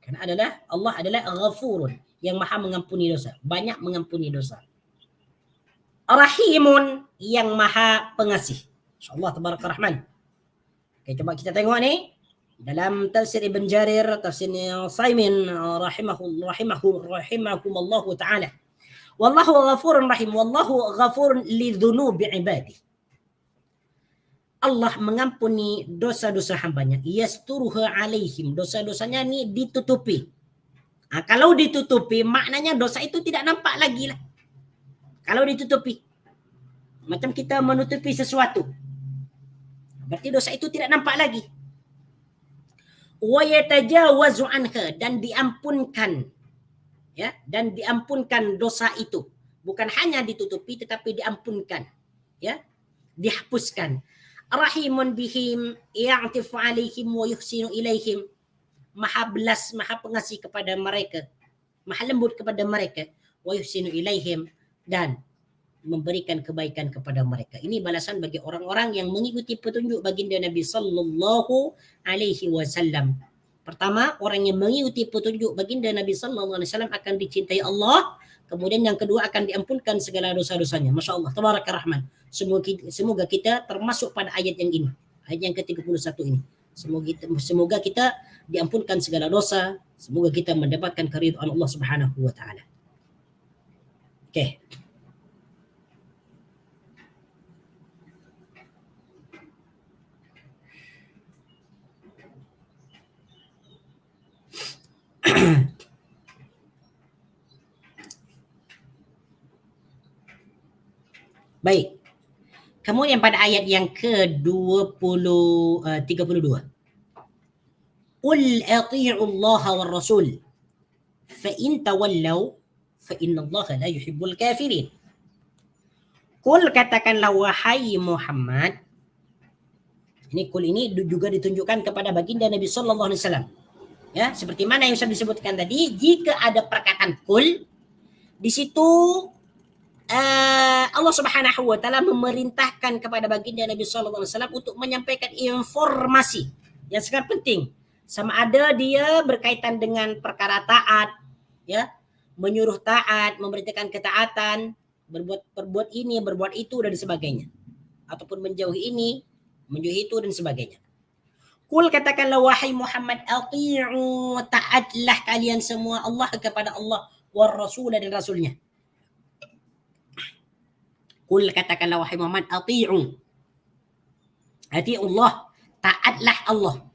Speaker 2: Karena Allah adalah Ghafurun yang maha mengampuni dosa, banyak mengampuni dosa. Rahimun yang maha pengasih. Insyaallah tabarakar rahman. Oke, coba kita tengok ni dalam tafsir Ibn Jarir, tafsir Utsaimin rahimakumullah taala. Wallahu ghafurun rahim. Wallahu ghafurun lidzunubi ibadi. Allah mengampuni dosa-dosa hambanya. Yasturuha alaihim. Dosa-dosanya ni ditutupi. Kalau ditutupi, maknanya dosa itu tidak nampak lagi lah. Kalau ditutupi, macam kita menutupi sesuatu, berarti dosa itu tidak nampak lagi. Wa yatajawazu anha, dan diampunkan, ya, dan diampunkan dosa itu. Bukan hanya ditutupi tetapi diampunkan, ya, dihapuskan. Rahimun bihim ya'tifu alaihim wa yuhsinu ilaihim. Maha belas, maha pengasih kepada mereka, maha lembut kepada mereka. Wa yuhsinu ilaihim, dan memberikan kebaikan kepada mereka. Ini balasan bagi orang-orang yang mengikuti petunjuk baginda Nabi sallallahu alaihi wasallam. Pertama, orang yang mengikuti petunjuk baginda Nabi sallallahu alaihi wasallam akan dicintai Allah. Kemudian yang kedua, akan diampunkan segala dosa-dosanya. Masya-Allah, tabarakar rahman. Semoga kita termasuk pada ayat yang ini, ayat yang ke-31 ini. Semoga kita diampunkan segala dosa. Semoga kita mendapatkan keridhaan Allah Subhanahu wa taala. Okey. Baik. Kemudian pada ayat yang ke-32. Qul ati'u Allah war Rasul fa in tawallaw fa inna Allah la yuhibbul kafirin. Qul, katakanlah wahai Muhammad. Ini qul ini juga ditunjukkan kepada baginda Nabi sallallahu alaihi wasallam. Ya, seperti mana yang sudah disebutkan tadi, jika ada perkataan qul, di situ Allah Subhanahu wa taala memerintahkan kepada baginda Nabi sallallahu alaihi wasallam untuk menyampaikan informasi yang sangat penting, sama ada dia berkaitan dengan perkara taat, ya, menyuruh taat, memerintahkan ketaatan, berbuat ini, berbuat itu dan sebagainya, ataupun menjauhi ini, menjauhi itu dan sebagainya. Qul, katakanlah wahai Muhammad, ati'u, taatlah kalian semua Allah kepada Allah, war Rasul dan Rasulnya. Qul, katakanlah wahai Muhammad, ati'u Allah, taatlah Allah.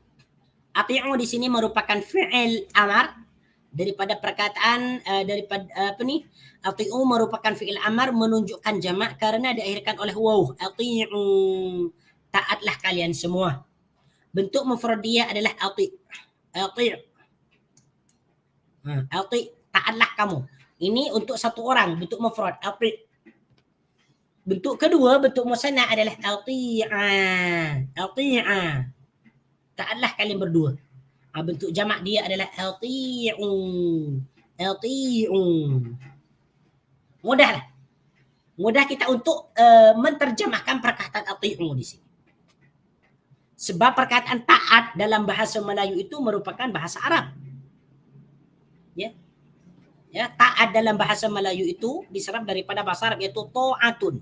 Speaker 2: Ati'u di sini merupakan fi'il amar daripada perkataan ati'u merupakan fi'il amar menunjukkan jamak karena diakhirkan oleh waw. Ati'u, taatlah kalian semua. Bentuk mufrad dia adalah ati. Ati. Ati, taatlah kamu. Ini untuk satu orang, bentuk mufrad, ati. Bentuk kedua, bentuk musanna adalah ati'a. Ati'a. Taatlah kalian berdua. Bentuk jamak dia adalah ati'u. Ati'u. Mudahlah. Mudah kita untuk menterjemahkan perkataan ati'u di sini. Sebab perkataan taat dalam bahasa Melayu itu merupakan bahasa Arab. Ya. Ya, taat dalam bahasa Melayu itu diserap daripada bahasa Arab yaitu ta'atun.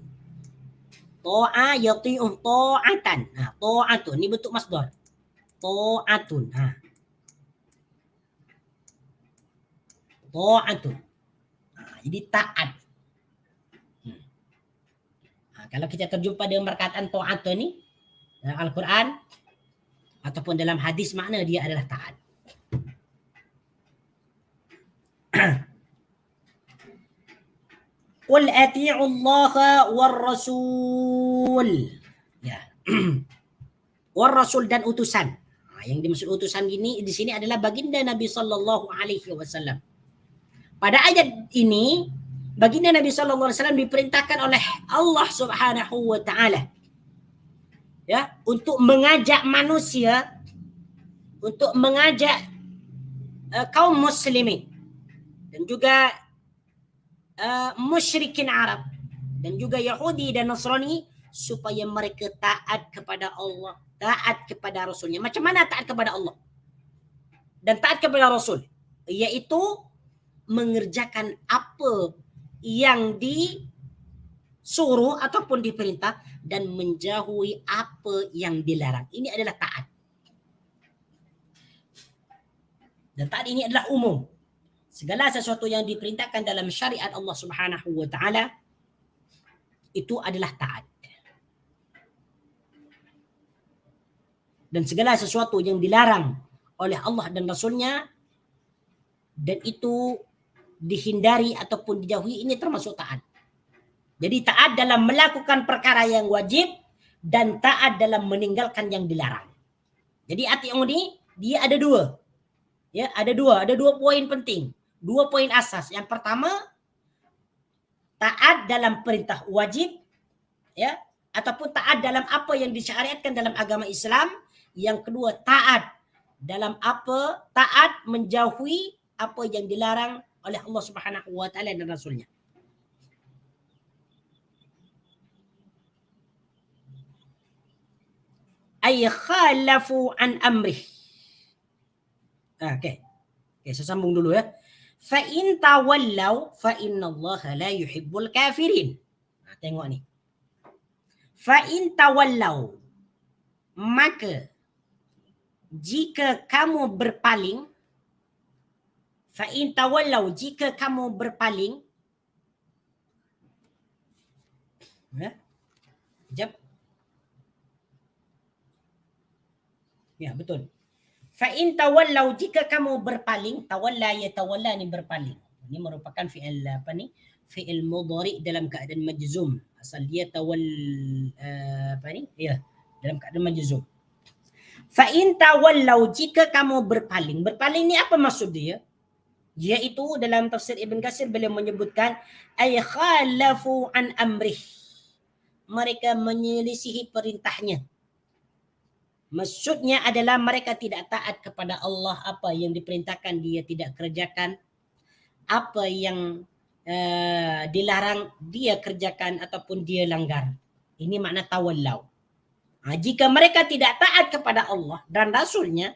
Speaker 2: Ta'a yati'u ta'atan. Nah, ta'atun ini bentuk masdar. Ta'atun. Ta'atun. Jadi taat. Kalau kita terjumpa dengan perkataan ta'atun ini dalam Al-Quran ataupun dalam hadis, makna dia adalah taat. Qul ati'u Allah war rasul. Ya. War rasul dan utusan. Yang dimaksud utusan ini di sini adalah baginda Nabi sallallahu alaihi wasallam. Pada ayat ini baginda Nabi sallallahu alaihi wasallam diperintahkan oleh Allah Subhanahu wa taala ya untuk mengajak manusia, untuk mengajak kaum muslimin dan juga musyrikin Arab dan juga Yahudi dan Nasrani supaya mereka taat kepada Allah, taat kepada Rasulnya. Macam mana taat kepada Allah dan taat kepada Rasul? Yaitu mengerjakan apa yang disuruh ataupun diperintah dan menjauhi apa yang dilarang. Ini adalah taat. Dan taat ini adalah umum. Segala sesuatu yang diperintahkan dalam syariat Allah Subhanahu wa taala itu adalah taat. Dan segala sesuatu yang dilarang oleh Allah dan Rasulnya dan itu dihindari ataupun dijauhi, ini termasuk taat. Jadi taat dalam melakukan perkara yang wajib dan taat dalam meninggalkan yang dilarang. Jadi ati'u ini dia ada dua. Ya, ada dua poin penting. Dua poin asas. Yang pertama, taat dalam perintah wajib ya ataupun taat dalam apa yang disyariatkan dalam agama Islam. Yang kedua, taat dalam apa? Taat menjauhi apa yang dilarang oleh Allah Subhanahu wa taala dan Rasulnya. Ay khalafu an amrih. Okey, saya sambung dulu ya. Fa in tawallaw fa innallaha la yuhibbul kafirin. Tengok ni. Fa in tawallaw, maka jika kamu berpaling, fa in tawallaw, jika kamu berpaling, ya, jap. Ya, betul. Fa in tawallaw, jika kamu berpaling, tawalla yatawalla ni berpaling. Ini merupakan fi'il apa ni? Fi'il mudhari dalam keadaan majzum. Asal dia apa ni? Ya, dalam keadaan majzum. Fa in tawallaw, jika kamu berpaling. Berpaling ni apa maksud dia? Yaitu dalam tafsir Ibn Katsir beliau menyebutkan ay khalafu an amrih. Mereka menyelisihi perintahnya. Maksudnya adalah mereka tidak taat kepada Allah, apa yang diperintahkan dia tidak kerjakan, apa yang dilarang dia kerjakan ataupun dia langgar. Ini makna tawallaw. Jika mereka tidak taat kepada Allah dan Rasulnya,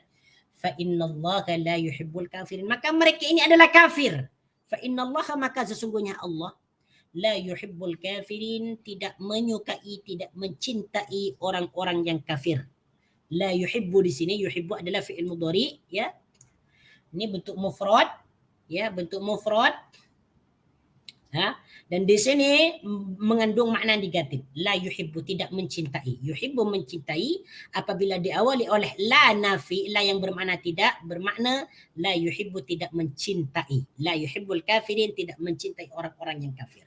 Speaker 2: fa innallaha la yuhibbul kafirin, maka mereka ini adalah kafir. Fa innallaha, maka sesungguhnya Allah la yuhibbul kafirin, tidak menyukai, tidak mencintai orang-orang yang kafir. La yuhibbu di sini, yuhibbu adalah fi'il mudhari ya. Ini bentuk mufrad ya, bentuk mufrad. Dan di sini mengandung makna negatif. La yuhibbu, tidak mencintai. Yuhibbu mencintai apabila diawali oleh la nafi, la yang bermakna tidak, bermakna la yuhibbu tidak mencintai. La yuhibbul kafirin, tidak mencintai orang-orang yang kafir.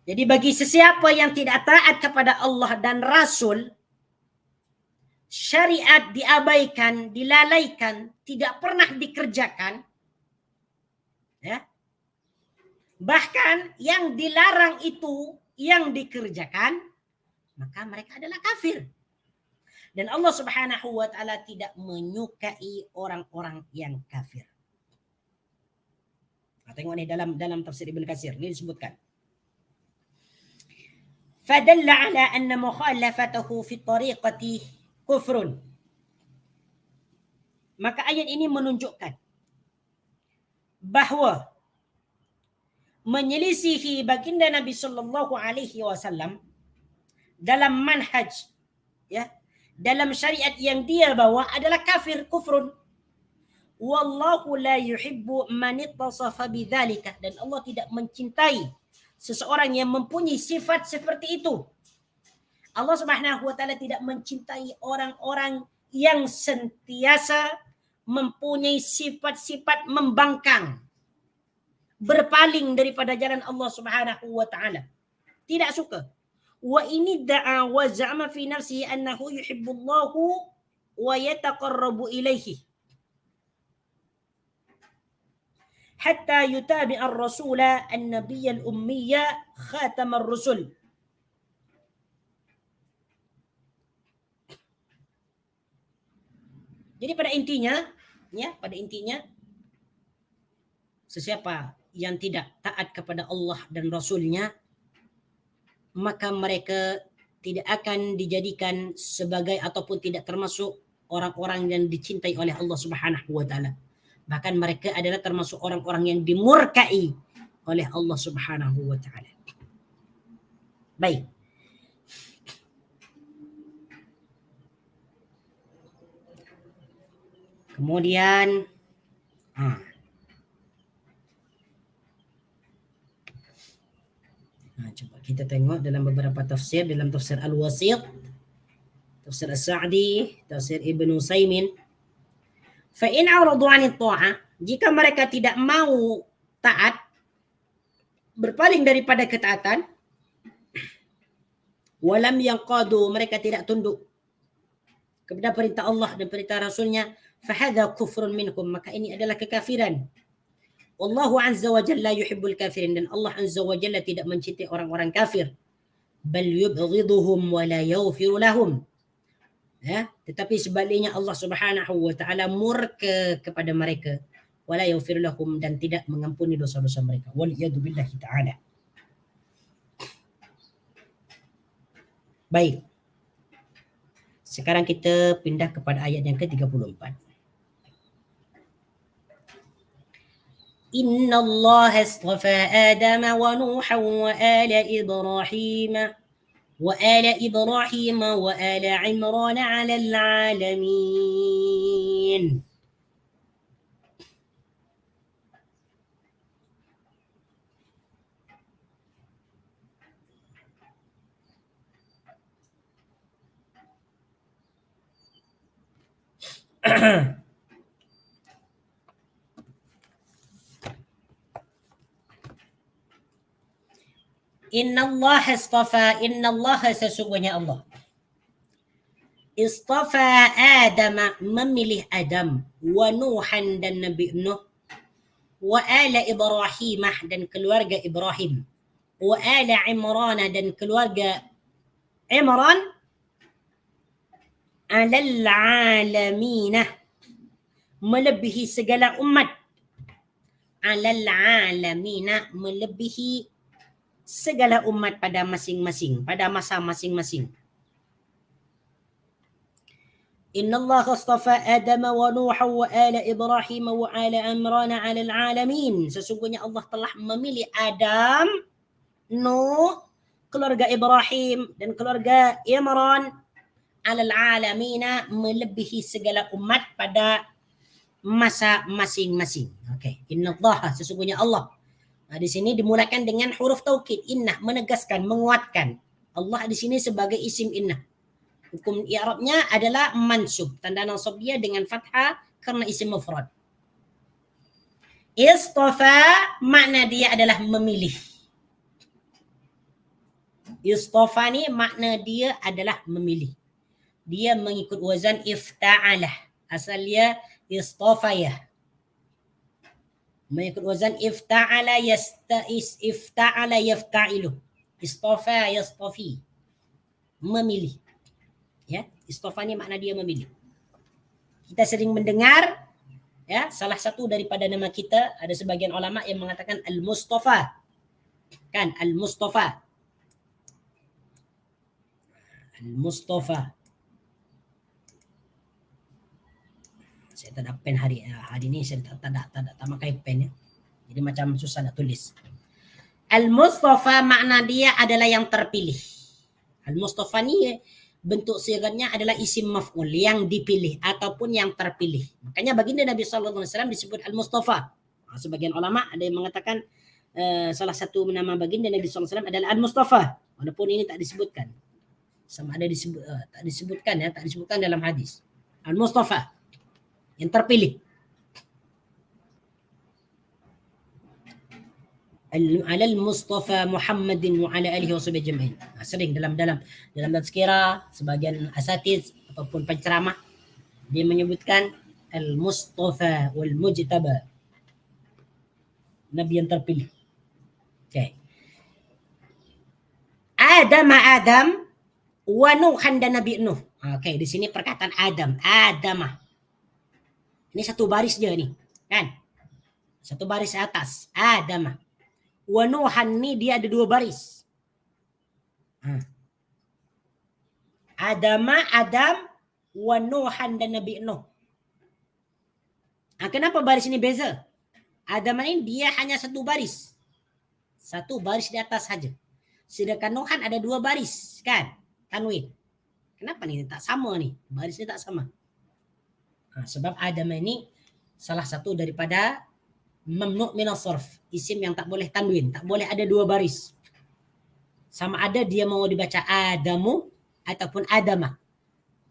Speaker 2: Jadi bagi sesiapa yang tidak taat kepada Allah dan Rasul, syariat diabaikan, dilalaikan, tidak pernah dikerjakan, ya. Bahkan yang dilarang itu yang dikerjakan, maka mereka adalah kafir. Dan Allah Subhanahu wa taala tidak menyukai orang-orang yang kafir. Nah, tengok nih dalam tafsir Ibnu Katsir ini disebutkan. فدل على أن مخالفته في الطريقة كفر. Maka ayat ini menunjukkan bahwa menyelisihi baginda Nabi sallallahu alaihi wasallam dalam manhaj, ya, dalam syariat yang dia bawa adalah kafir, kufrun. Wallahu la yuhibbu man ittasafa bidzalika, dan Allah tidak mencintai seseorang yang mempunyai sifat seperti itu. Allah Subhanahu wa taala tidak mencintai orang-orang yang sentiasa mempunyai sifat-sifat membangkang, berpaling daripada jalan Allah Subhanahu wa taala. Tidak suka. Wa ini da'a wa za'ama fi nafsihi annahu yuhibbullahu wa yataqarrabu ilaihi hatta yutabi ar-rasula an-nabiy al-ummiyya khatam ar-rusul. Jadi pada intinya sesiapa yang tidak taat kepada Allah dan Rasulnya, maka mereka tidak akan dijadikan sebagai ataupun tidak termasuk orang-orang yang dicintai oleh Allah Subhanahu wa taala. Bahkan mereka adalah termasuk orang-orang yang dimurkai oleh Allah Subhanahu wa taala. Baik. Kemudian coba kita tengok dalam beberapa tafsir, dalam tafsir Al-Wasit, tafsir As-Sa'di, tafsir Ibnu Utsaimin. Fa in aradu 'anit ta'ah, jika mereka tidak mau taat, berpaling daripada ketaatan, walam yanqadu, mereka tidak tunduk kepada perintah Allah dan perintah Rasulnya, fa hadza kufrun minkum, maka ini adalah kekafiran. Wallahu azza wa jalla yuhibbul kafirin, dan Allah azza wa jalla tidak mencintai orang-orang kafir. Bal yubghiduhum wa la yaghfiru lahum. Ya, tetapi sebaliknya Allah Subhanahu wa taala murka kepada mereka, wala yaghfiru lahum, dan tidak mengampuni dosa-dosa mereka. Wal iyadu billahi taala. Baik. Sekarang kita pindah kepada ayat yang ke-34. Inna Allah astafa Adam wa Nuha wa ala Ibrahim wa ala Imran 'ala al-'alamin. Inna Allah sesungguhnya Allah. Istafa Adam, memilih Adam, wa Nuhan, dan Nabi Nuh, wa ala Ibrahim, dan keluarga Ibrahim, wa ala Imran, dan keluarga Imran, alal alamin, melebihi segala umat, alal alamin, melebihi segala umat pada masing-masing, pada masa masing-masing. Inna Allah astafa Adam wa Nuha wa ala Ibrahim wa ala Imran 'ala al-'alamin. Sesungguhnya Allah telah memilih Adam, Nuh, keluarga Ibrahim, dan keluarga Imran, 'ala al-'alamin, melebihi segala umat pada masa masing-masing. Okey, Inna Allah, sesungguhnya Allah. Di sini dimulakan dengan huruf taukid, innah, menegaskan, menguatkan. Allah di sini sebagai isim innah. Hukum i'rabnya adalah mansub, tanda nasab dia dengan fathah karena isim mufrad. Istafa, makna dia adalah memilih. Istafa ni makna dia adalah memilih. Dia mengikut wazan ifta'alah. Asal dia istafayah. Mengikut wazan ifta'ala ifta'ala yafta'ilu. Istafa yastafi. Memilih. Ya, istafa ni makna dia memilih. Kita sering mendengar, ya, salah satu daripada nama kita, ada sebagian ulama yang mengatakan Al-Mustafa. Kan, Al-Mustafa. Al-Mustafa. Saya tak ada pen hari ni, saya tak pakai pen, ya. Jadi macam susah nak tulis. Al-Mustafa makna dia adalah yang terpilih. Al-Mustafa ni bentuk sigatnya adalah isim maf'ul, yang dipilih ataupun yang terpilih. Makanya baginda Nabi sallallahu alaihi wasallam disebut Al-Mustafa. Sebagian ulama ada yang mengatakan salah satu nama baginda Nabi sallallahu alaihi wasallam adalah Al-Mustafa, walaupun ini tak disebutkan. Sama ada tak disebutkan, ya, tak disebutkan dalam hadis. Al-Mustafa, yang terpilih. Alal Mustafa Muhammadin wa ala alihi wa sahbihi ajma'in. Sering dalam tazkirah sebagian asatiz ataupun penceramah dia menyebutkan al-Mustafa wal Mujtaba, nabi yang terpilih. Okay. Adam wa Nuhan dan Nabi Nuh. Okay, di sini perkataan Adamah. Ini satu baris dia ni, kan? Satu baris atas, Adamah. Wa Nuhan ni dia ada dua baris. Adam, wa Nuhan dan Nabi Nuh. Kenapa baris ini beza? Adam ini dia hanya satu baris. Satu baris di atas saja. Sedangkan Nuhan ada dua baris, kan? Tanwin. Kenapa ni tak sama ni? Barisnya tak sama. Sebab Adam ini salah satu daripada mamnu' min as-sarf, isim yang tak boleh tanwin, tak boleh ada dua baris. Sama ada dia mau dibaca Adamu ataupun Adamah.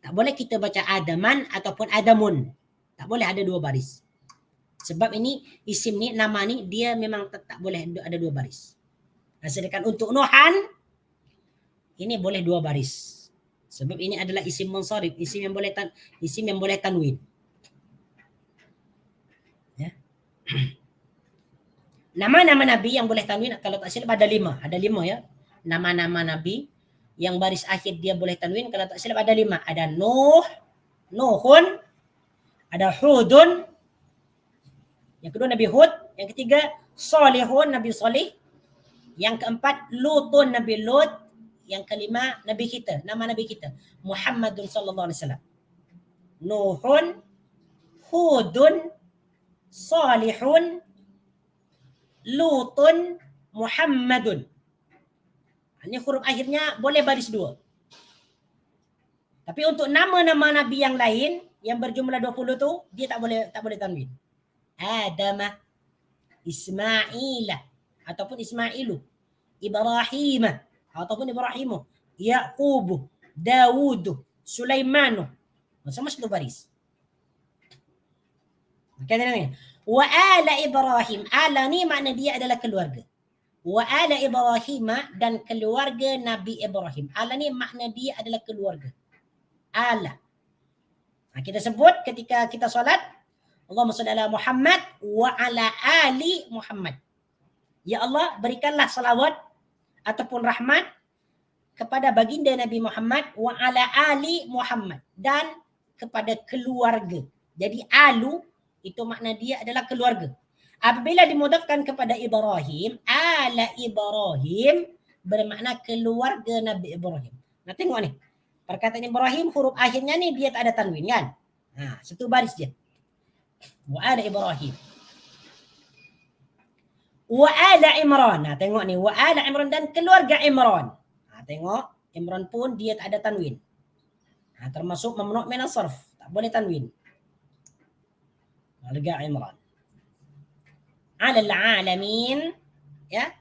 Speaker 2: Tak boleh kita baca Adaman ataupun Adamun. Tak boleh ada dua baris. Sebab ini isim ni, nama ni dia memang tak boleh ada dua baris. Sedangkan untuk Nuhan ini boleh dua baris. Sebab ini adalah isim munsharif, isim yang boleh tanwin. Ya. Nama-nama Nabi yang boleh tanwin kalau tak silap ada lima. Ada lima, ya. Nama-nama Nabi yang baris akhir dia boleh tanwin kalau tak silap ada lima. Ada Nuh, Nuhun, ada Hudun. Yang kedua Nabi Hud. Yang ketiga Salihun, Nabi Salih. Yang keempat Lutun, Nabi Lut. Yang kelima Nabi kita, nama Nabi kita Muhammadun sallallahu alaihi wasallam. Nuhun, Hudun, Salihun, Lutun, Muhammadun. Ini huruf akhirnya boleh baris dua. Tapi untuk nama-nama Nabi yang lain yang berjumlah 20 tu dia tak boleh tanwin. Adamah, Ismaila ataupun Ismailu, Ibrahimah ataupun Ibrahimu, Yaqubu, Dawudu, Sulaimanu. Sama satu baris. Makanya wa ala Ibrahim. Ala ni makna dia adalah keluarga. Wa ala Ibrahim dan keluarga Nabi Ibrahim. Ala ni makna dia adalah keluarga. Ala. Kita sebut ketika kita solat, Allahumma shalli ala Muhammad wa ala ali Muhammad. Ya Allah, berikanlah salawat ataupun rahmat kepada baginda Nabi Muhammad wa ala ali Muhammad dan kepada keluarga. Jadi alu itu makna dia adalah keluarga. Apabila dimudafkan kepada Ibrahim, ala Ibrahim bermakna keluarga Nabi Ibrahim. Nah, tengok ni. Perkataan Ibrahim huruf akhirnya ni dia tak ada tanwin, kan? Satu baris je. Wa ala Ibrahim. Wa ala Imran. Nah, tengok ni, wa ala Imran dan keluarga Imran. Tengok, Imran pun dia tak ada tanwin. Termasuk mamnu' min as-sarf, tak boleh tanwin. Keluarga Imran. Alal alamin, ya.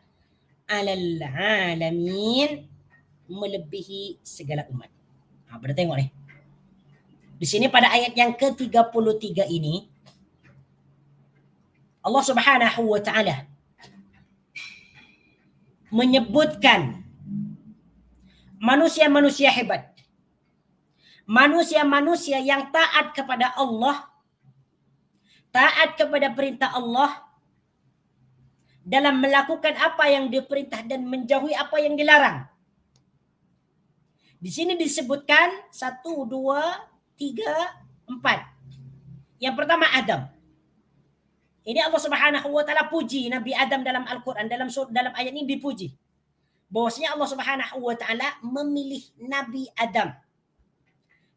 Speaker 2: Alal alamin, melebihi segala umat. Pada tengok ni. Di sini pada ayat yang ke-33 ini Allah Subhanahu wa taala menyebutkan manusia-manusia hebat. Manusia-manusia yang taat kepada Allah, taat kepada perintah Allah dalam melakukan apa yang diperintah dan menjauhi apa yang dilarang. Di sini disebutkan 1, 2, 3, 4. Yang pertama Adam. Ini Allah Subhanahu wa taala puji Nabi Adam dalam Al-Qur'an, dalam ayat ini dipuji. Bahwasanya Allah Subhanahu wa taala memilih Nabi Adam.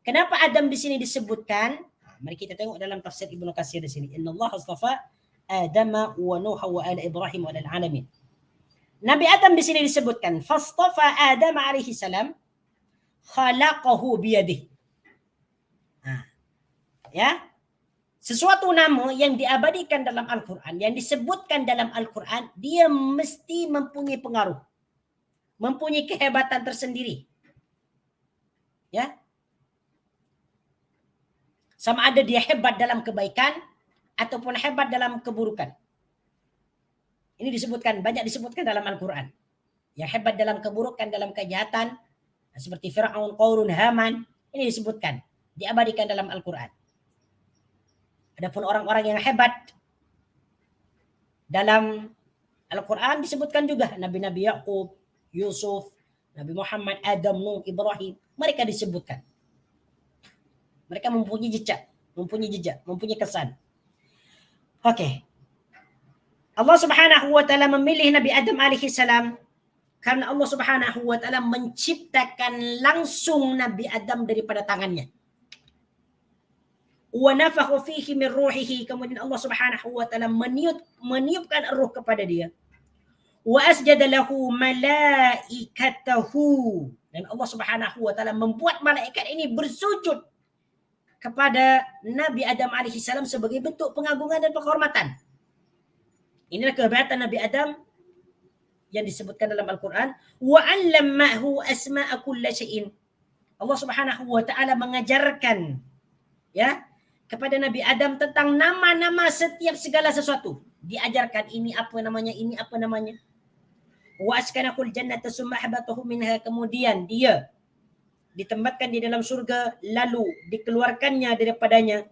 Speaker 2: Kenapa Adam di sini disebutkan? Mari kita tengok dalam tafsir Ibnu Katsir di sini. Innallaha astafa Adam wa Nuh wa ala Ibrahim wa ala alamin. Nabi Adam di sini disebutkan fastafa Adam alaihi salam khalaqahu biyadihi. Ya. Sesuatu nama yang diabadikan dalam Al-Qur'an, yang disebutkan dalam Al-Qur'an, dia mesti mempunyai pengaruh. Mempunyai kehebatan tersendiri. Ya. Sama ada dia hebat dalam kebaikan ataupun hebat dalam keburukan. Ini disebutkan, banyak disebutkan dalam Al-Quran. Yang hebat dalam keburukan, dalam kejahatan, seperti Fir'aun, Qarun, Haman, ini disebutkan, diabadikan dalam Al-Quran. Adapun orang-orang yang hebat dalam Al-Quran disebutkan juga Nabi-Nabi Yaqub, Yusuf, Nabi Muhammad, Adam, Nuh, Ibrahim, mereka disebutkan. Mereka mempunyai jejak, mempunyai kesan. Oke. Allah Subhanahu wa taala memilih Nabi Adam alaihi salam karena Allah Subhanahu wa taala menciptakan langsung Nabi Adam daripada tangannya. Wa nafakha fihi min ruhihi, kemudian Allah Subhanahu wa taala meniupkan ruh kepada dia. Wa asjada lahu malaikatahu, dan Allah Subhanahu wa taala membuat malaikat ini bersujud kepada Nabi Adam alaihi salam sebagai bentuk pengagungan dan penghormatan. Inilah kehebatan Nabi Adam yang disebutkan dalam Al-Quran. Wa 'allamahu asma'a kulli syai'in. Allah Subhanahu wa taala mengajarkan ya kepada Nabi Adam tentang nama-nama setiap segala sesuatu. Diajarkan ini apa namanya, ini apa namanya. Wa askanahul jannata summa habatahu minha, kemudian dia ditempatkan di dalam surga lalu dikeluarkannya daripadanya.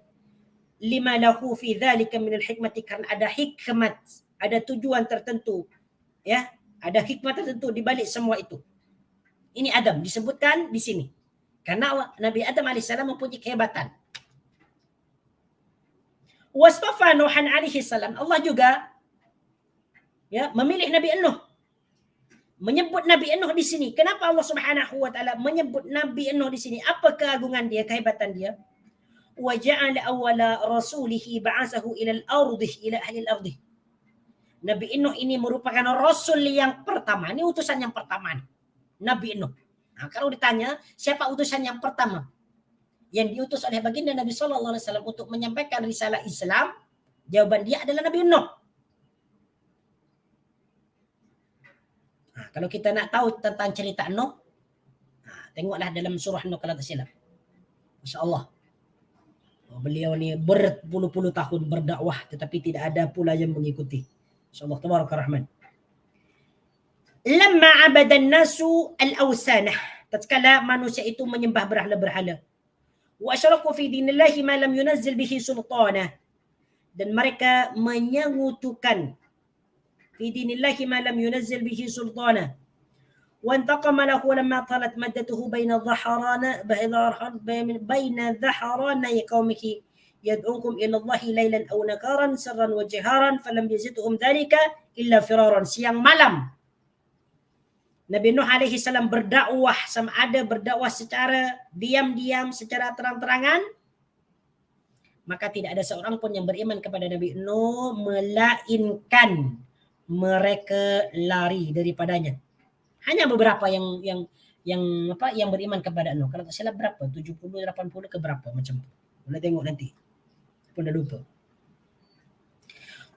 Speaker 2: Lima lahu fi dzalika minal hikmati, karena ada hikmat, ada tujuan tertentu, ya, ada hikmat tertentu di balik semua itu. Ini Adam disebutkan di sini karena Nabi Adam alaihissalam mempunyai kehebatan. Wastafa Nuhan alaihi salam, Allah juga ya memilih Nabi Nuh. Menyebut Nabi Nuh di sini. Kenapa Allah Subhanahu wa taala menyebut Nabi Nuh di sini? Apa keagungan dia, kehebatan dia? Wa ja'ala awwala rasulihi ba'athahu ila al-ardi, ila ahli al-ardi. Nabi Nuh ini merupakan rasul yang pertama. Ini utusan yang pertama. Nabi Nuh. Nah, kalau ditanya siapa utusan yang pertama yang diutus oleh baginda Nabi sallallahu alaihi wasallam untuk menyampaikan risalah Islam, jawaban dia adalah Nabi Nuh. Nah, kalau kita nak tahu tentang cerita Nuh, tengoklah dalam surah Nuh kalau tak silap. Masya Allah. Beliau ni berpuluh-puluh tahun berdakwah tetapi tidak ada pula yang mengikuti. Masya Allah, tabaraka rahman. Lamma abada nasu al-awsanah, tatkala manusia itu menyembah berhala-berhala. Wa asyraku fi dinillahi ma lam yunazzil bihi sultana, dan mereka menyekutukan fi dinillahi ma lam yunazzil bihi sultana. Wa intaqama lahu lamma talat maddatuhu baina dhahrana baina dhahrana qaumihi yad'ukum ila Allahi lailan aw nakaran sirran wa jiharan falam yazidhum dhalika illa firaran. Siang malam Nabi Nuh alaihi salam berdakwah, sama ada berdakwah secara diam-diam, secara terang-terangan, maka tidak ada seorang pun yang beriman kepada Nabi Nuh melainkan mereka lari daripadanya. Hanya beberapa yang beriman kepada Nuh. Kalau tak salah berapa? 70, 80 ke berapa macam tu. Boleh tengok nanti. Pun dah lupa.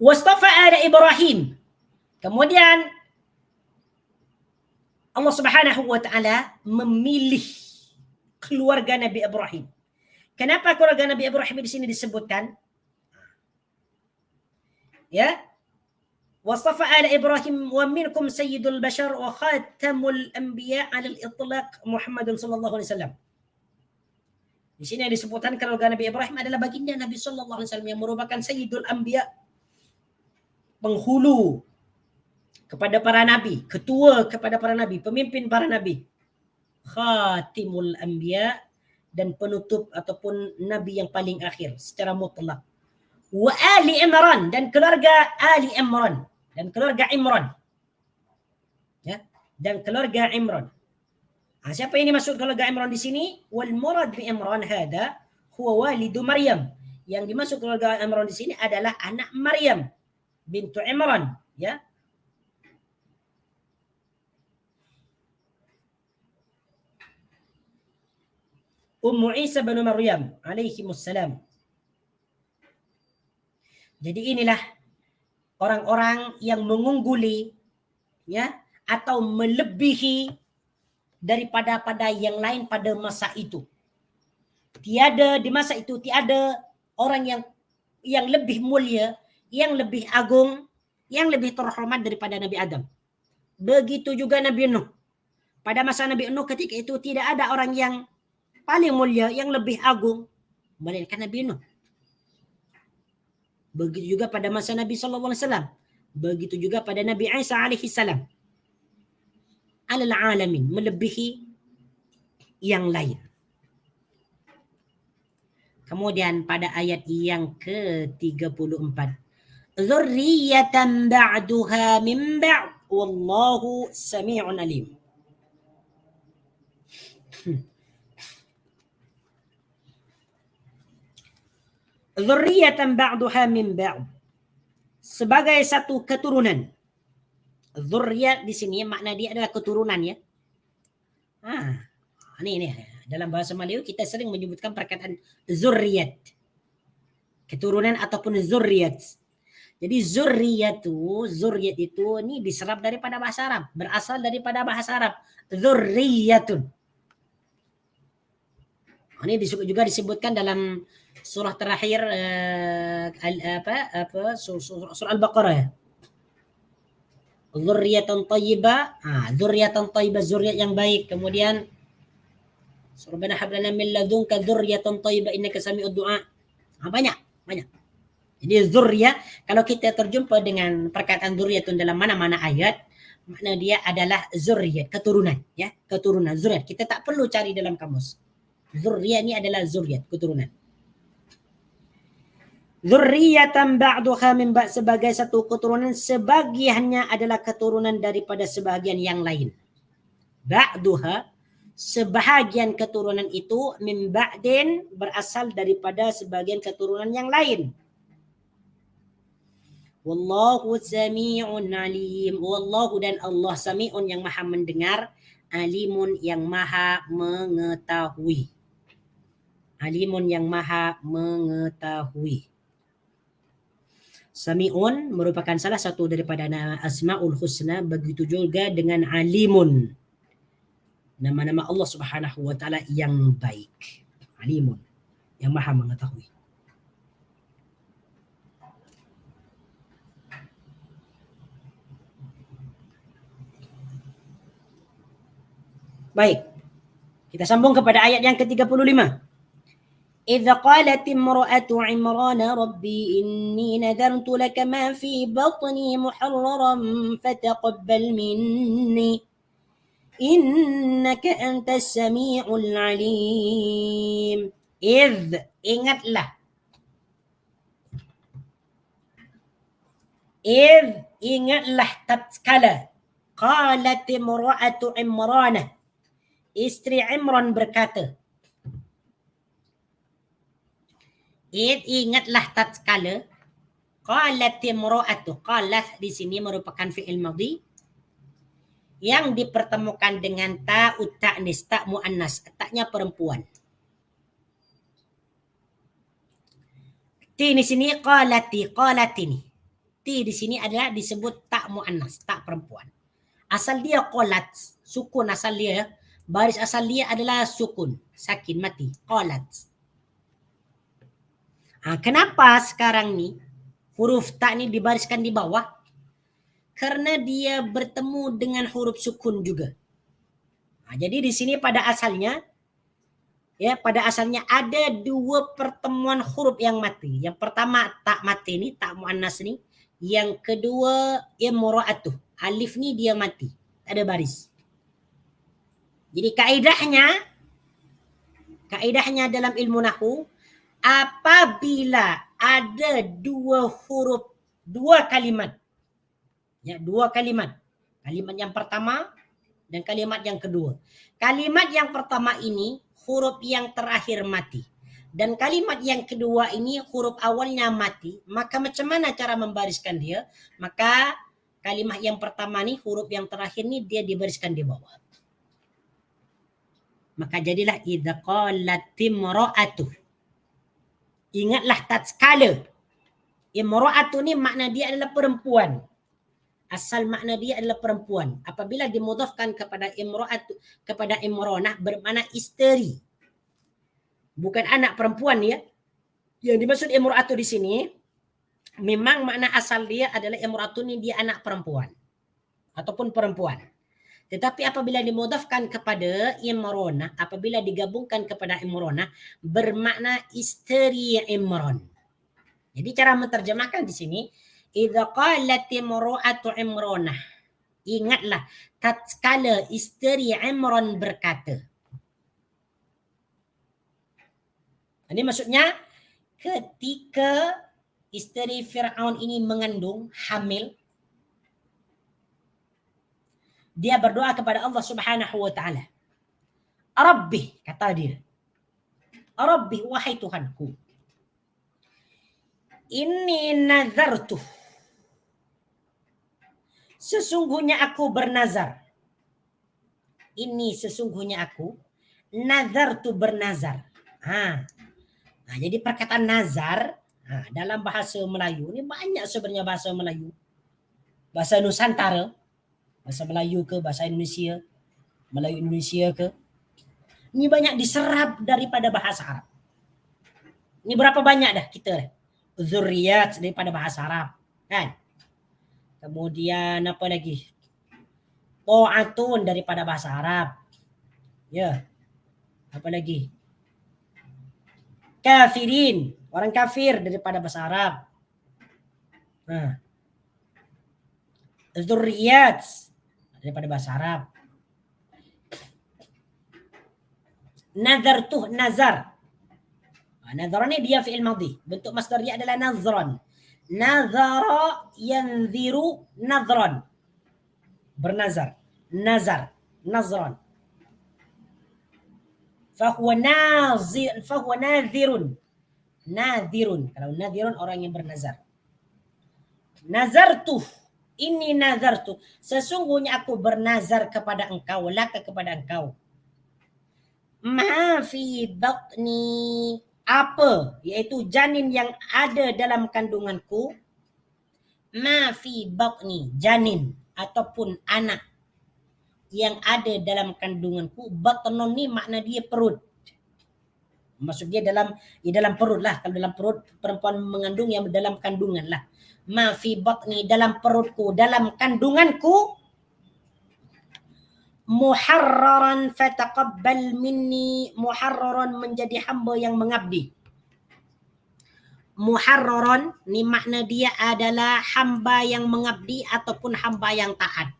Speaker 2: Wastafa ala Ibrahim. Kemudian Allah Subhanahu wa taala memilih keluarga Nabi Ibrahim. Kenapa keluarga Nabi Ibrahim di sini disebutkan? Ya. wastafa ala Ibrahim wa minkum sayyidul bashar wa khatamul anbiya ala al-itlaq Muhammadun sallallahu alaihi wasallam. Di sini yang disebutkan keluarga Nabi Ibrahim adalah baginda Nabi sallallahu alaihi wasallam yang merupakan sayyidul anbiya, penghulu kepada para nabi, ketua kepada para nabi, pemimpin para nabi, khatimul anbiya, dan penutup ataupun nabi yang paling akhir secara mutlak. Wa ali Imran, dan keluarga Ali Imran, dan keluarga Imran, ya, dan keluarga Imran. Siapa ini masuk keluarga Imran di sini? Wal murad bi Imran hada huwa walidu Maryam. Yang dimasuk keluarga Imran di sini adalah anak Maryam bintu Imran, ya. Ummu Isa bin Maryam alaihi wassalam. Jadi inilah orang-orang yang mengungguli, ya, atau melebihi daripada pada yang lain pada masa itu. Tiada di masa itu tiada orang yang lebih mulia, yang lebih agung, yang lebih terhormat daripada Nabi Adam. Begitu juga Nabi Nuh. Pada masa Nabi Nuh ketika itu tidak ada orang yang paling mulia, yang lebih agung melainkan Nabi Nuh. Begitu juga pada masa Nabi SAW. Begitu juga pada Nabi Isa alaihi salam. Alal alamin, melebihi yang lain. Kemudian pada ayat yang ke-34. Dzurriyyatan ba'duha min ba'd wallahu sami'un alim. Dzurriyyatan ba'duha min ba'd, sebagai satu keturunan. Dzurriyyah di sini makna dia adalah keturunan, ya. Ini dalam bahasa Melayu kita sering menyebutkan perkataan zurriyat, keturunan ataupun zurriyat. Jadi zurriyat itu ini diserap daripada bahasa Arab, berasal daripada bahasa Arab, zurriyatun. Ini juga disebutkan dalam surah terakhir surah Al-Baqarah, ya. Dzurriyyatan thayyibah, dzurriyyatan thayyibah, zuriat yang baik. Kemudian Rabbana hab lana min ladunka dzurriyyatan thayyibah innaka sami'ud du'a. Banyak. Jadi zurriyah kalau kita terjumpa dengan perkataan dzurriyyatun dalam mana-mana ayat, makna dia adalah zurriyat, keturunan, ya, keturunan, zuriat. Kita tak perlu cari dalam kamus. Zurriyah ini adalah zuriat, keturunan. Dzurriyyatan ba'duha min ba'd, sebagai satu keturunan, sebagiannya adalah keturunan daripada sebagian yang lain. Ba'duha, sebahagian keturunan itu, min ba'din, berasal daripada sebagian keturunan yang lain. Wallahu sami'un alim. Wallahu, dan Allah, sami'un, yang maha mendengar, alimun, yang maha mengetahui. Alimun, yang maha mengetahui. Sami'un merupakan salah satu daripada Asma'ul Husna, begitu juga dengan Alimun, nama-nama Allah Subhanahu wa taala yang baik. Alimun, yang maha mengetahui. Baik. Kita sambung kepada ayat yang ke-35. إذ قالت امرأة عمران ربي إني نذرت لك ما في بطني محررا فتقبل مني إنك أنت السميع العليم. إذ, ingatlah. إذ, ingatlah tatkala. Qalat imra'atu Imran, istri Imran berkata. Ingatlah tatkala. Qalat imra'atu, qalat di sini merupakan fi'il madhi yang dipertemukan dengan ta'ut ta'nis, ta' muannas, taknya perempuan. Ti di sini qalati, qalatini. Ti di sini adalah disebut ta' muannas, ta' perempuan. Asal dia qalat, sukun asal dia, baris asal dia adalah sukun, sakin, mati, qalat. Kenapa sekarang ni huruf ta ni dibariskan di bawah? karena dia bertemu dengan huruf sukun juga. Jadi di sini pada asalnya ada dua pertemuan huruf yang mati. Yang pertama tak mati ni, tak muannas ni. Yang kedua imra'atuh. Alif ni dia mati, tak ada baris. Jadi kaidahnya dalam ilmu nahwu, apabila ada dua kalimat. Dua kalimat. Kalimat yang pertama dan kalimat yang kedua. Kalimat yang pertama ini huruf yang terakhir mati. Dan kalimat yang kedua ini huruf awalnya mati. Maka macam mana cara membariskan dia? Maka kalimat yang pertama ni, huruf yang terakhir ni dia dibariskan di bawah. Maka jadilah idza qalat imra'atu. Ingatlah tatkala. Imra'atu ni makna dia adalah perempuan. Asal makna dia adalah perempuan. Apabila dimudhafkan kepada imra'atu, kepada imronah, bermakna isteri. Bukan anak perempuan ya. Yang dimaksud imra'atu di sini, memang makna asal dia adalah imra'atu ni dia anak perempuan. Ataupun perempuan. Tetapi apabila dimudhafkan kepada imronah, apabila digabungkan kepada imronah, bermakna isteri Imran. Jadi cara menterjemahkan di sini, idza qalat imra'atu Imranah. Ingatlah tatkala isteri Imran berkata. Ini maksudnya ketika isteri Fir'aun ini mengandung, hamil, dia berdoa kepada Allah Subhanahu wa taala. Rabbi, kata dia. Rabbi, wahai Tuhanku. Inni nazartu. Sesungguhnya aku bernazar. Ini sesungguhnya aku nazartu bernazar. Jadi perkataan nazar dalam bahasa Melayu ini banyak sebenarnya bahasa Melayu. Bahasa Nusantara, bahasa Melayu ke bahasa Indonesia, Melayu Indonesia ke. Ini banyak diserap daripada bahasa Arab. Ini berapa banyak dah kita dah. Zurriyat daripada bahasa Arab, kan? Kemudian apa lagi? Ta'atun daripada bahasa Arab. Ya. Apa lagi? Kafirin, orang kafir daripada bahasa Arab. Zurriyat daripada bahasa Arab. Nazartuh, nazar. Nazar ni dia fi'il madhi. Bentuk masdar dia adalah nazran. Nazara yanziru nazran. Bernazar. Nazar. Nazran. Fahuwa nadhirun. Nadhirun. Kalau nadhirun orang yang bernazar. Nazartuh. Ini nazartu. Sesungguhnya aku bernazar kepada engkau. Laka kepada engkau. Ma fi batni. Apa? Iaitu janin yang ada dalam kandunganku. Ma fi batni. Janin ataupun anak yang ada dalam kandunganku. Batnon ni makna dia perut. Maksud dia dalam perut lah. Kalau dalam perut perempuan mengandung yang dalam kandungan lah. Ma fi batni, dalam perutku, dalam kandunganku. Muharraran fataqabbal minni. Muharraran menjadi hamba yang mengabdi. Muharraran ni makna dia adalah hamba yang mengabdi ataupun hamba yang taat.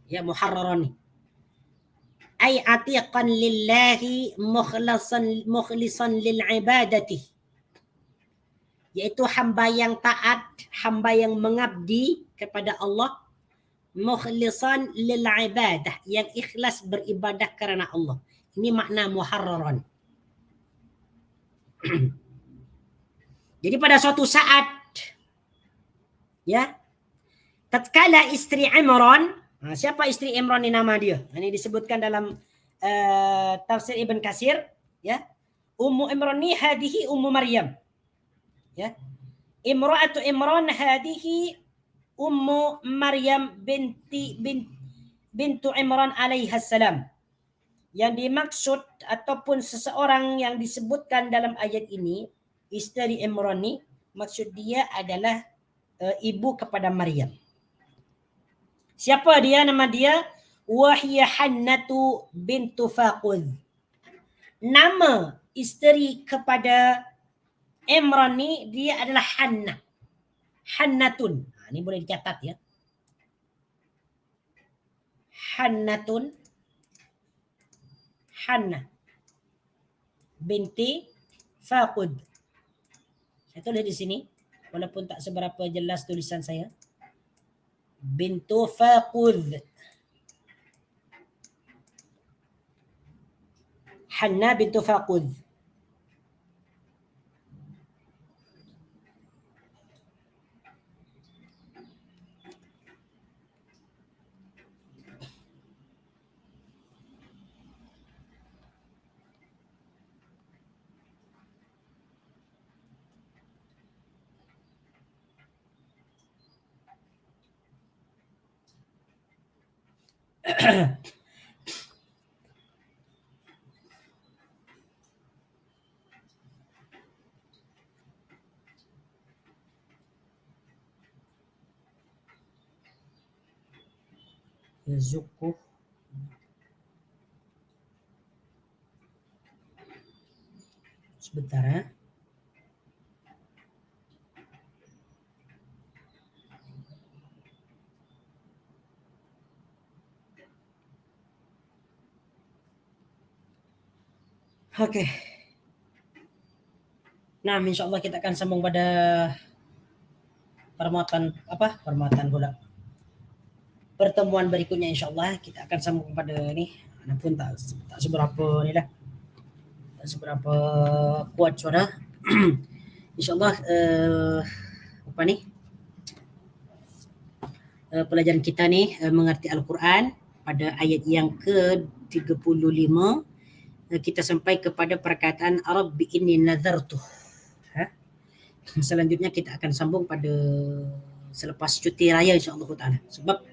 Speaker 2: Ya, muharraran ni. Ay atiqan lillahi mukhlisan lil ibadati. Yaitu hamba yang taat, hamba yang mengabdi kepada Allah. Mukhlisan lil ibadah, yang ikhlas beribadah kerana Allah. Ini makna muharraran. Jadi pada suatu saat, ya, tatkala istri Imran, siapa istri Imran ni nama dia? Ini disebutkan dalam tafsir Ibn Katsir, ya. Ummu Imran ni hadihi Ummu Maryam. Ya. Imra'atu Imran hadihi Ummu Maryam bintu Imran alaihi salam. Yang dimaksud ataupun seseorang yang disebutkan dalam ayat ini, isteri Imran ni, maksud dia adalah ibu kepada Maryam. Siapa dia? Nama dia Wahya Hannatu bintu Faqud. Nama isteri kepada Imran ni dia adalah Hannah. Hannatun. Ini boleh dicatat ya. Hannatun. Hannah binti Faqud. Saya tulis di sini walaupun tak seberapa jelas tulisan saya. Bintu Faqud. Hannah bintu Faqud. Yazuku. Sebentar ya. Oke. Nah, insyaallah kita akan sambung pada pertemuan berikutnya insyaallah kita akan sambung pada ni. Walaupun tak seberapa ni lah. Tak seberapa kuat suara. Insyaallah pelajaran kita ni mengerti Al-Quran pada ayat yang ke-35 kita sampai kepada perkataan Rabbi inni nazartu. Selanjutnya kita akan sambung pada selepas cuti raya insya-Allah taala. Sebab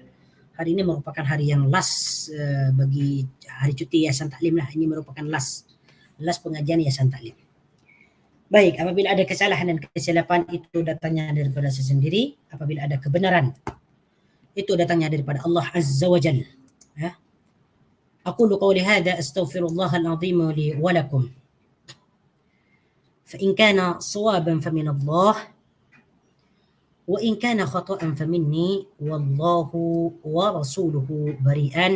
Speaker 2: hari ini merupakan hari yang last bagi hari cuti Yayasan Taklim lah. Ini merupakan last pengajian Yayasan Taklim. Baik, apabila ada kesalahan dan kesilapan itu datangnya daripada saya sendiri. Apabila ada kebenaran itu datangnya daripada Allah Azza wa Jalla. Aqulu qawli hadha astaghfirullahal azim li wa lakum. فإن كان صوابا فمن الله وإن كان خطأ فمني والله ورسوله بريئان.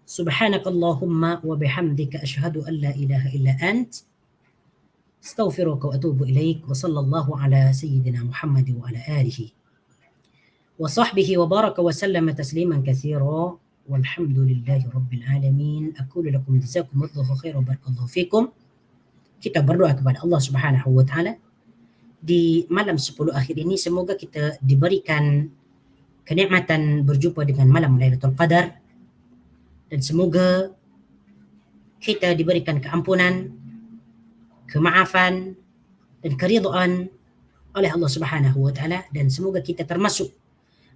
Speaker 2: سبحانك اللهم وبحمدك أشهد أن لا إله إلا أنت استغفرك وأتوب إليك وصلى الله على سيدنا محمد وعلى آله وصحبه وبارك وسلم تسليما كثيرا والحمد لله رب العالمين. أقول لكم جزاكم الله خيرا وبارك الله فيكم. Kita berdoa kepada Allah Subhanahu wa taala di malam 10 akhir ini semoga kita diberikan kenikmatan berjumpa dengan malam Lailatul Qadar dan semoga kita diberikan keampunan, kemaafan dan keridhaan oleh Allah Subhanahu wa taala dan semoga kita termasuk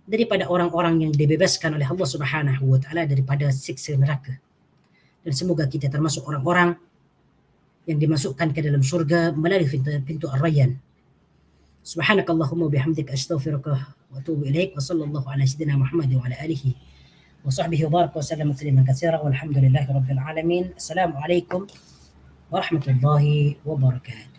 Speaker 2: daripada orang-orang yang dibebaskan oleh Allah Subhanahu wa taala daripada siksa neraka. Dan semoga kita termasuk orang-orang yang dimasukkan ke dalam syurga melalui pintu Ar-Rayyan. Subhanakallahumma bihamdika astaghfiruka wa atubu ilaik wa sallallahu ala sayyidina Muhammad wa ala alihi wa sahbihi wa baraka wa sallam tasliman katsira walhamdulillahi rabbil alamin. Assalamualaikum warahmatullahi wabarakatuh.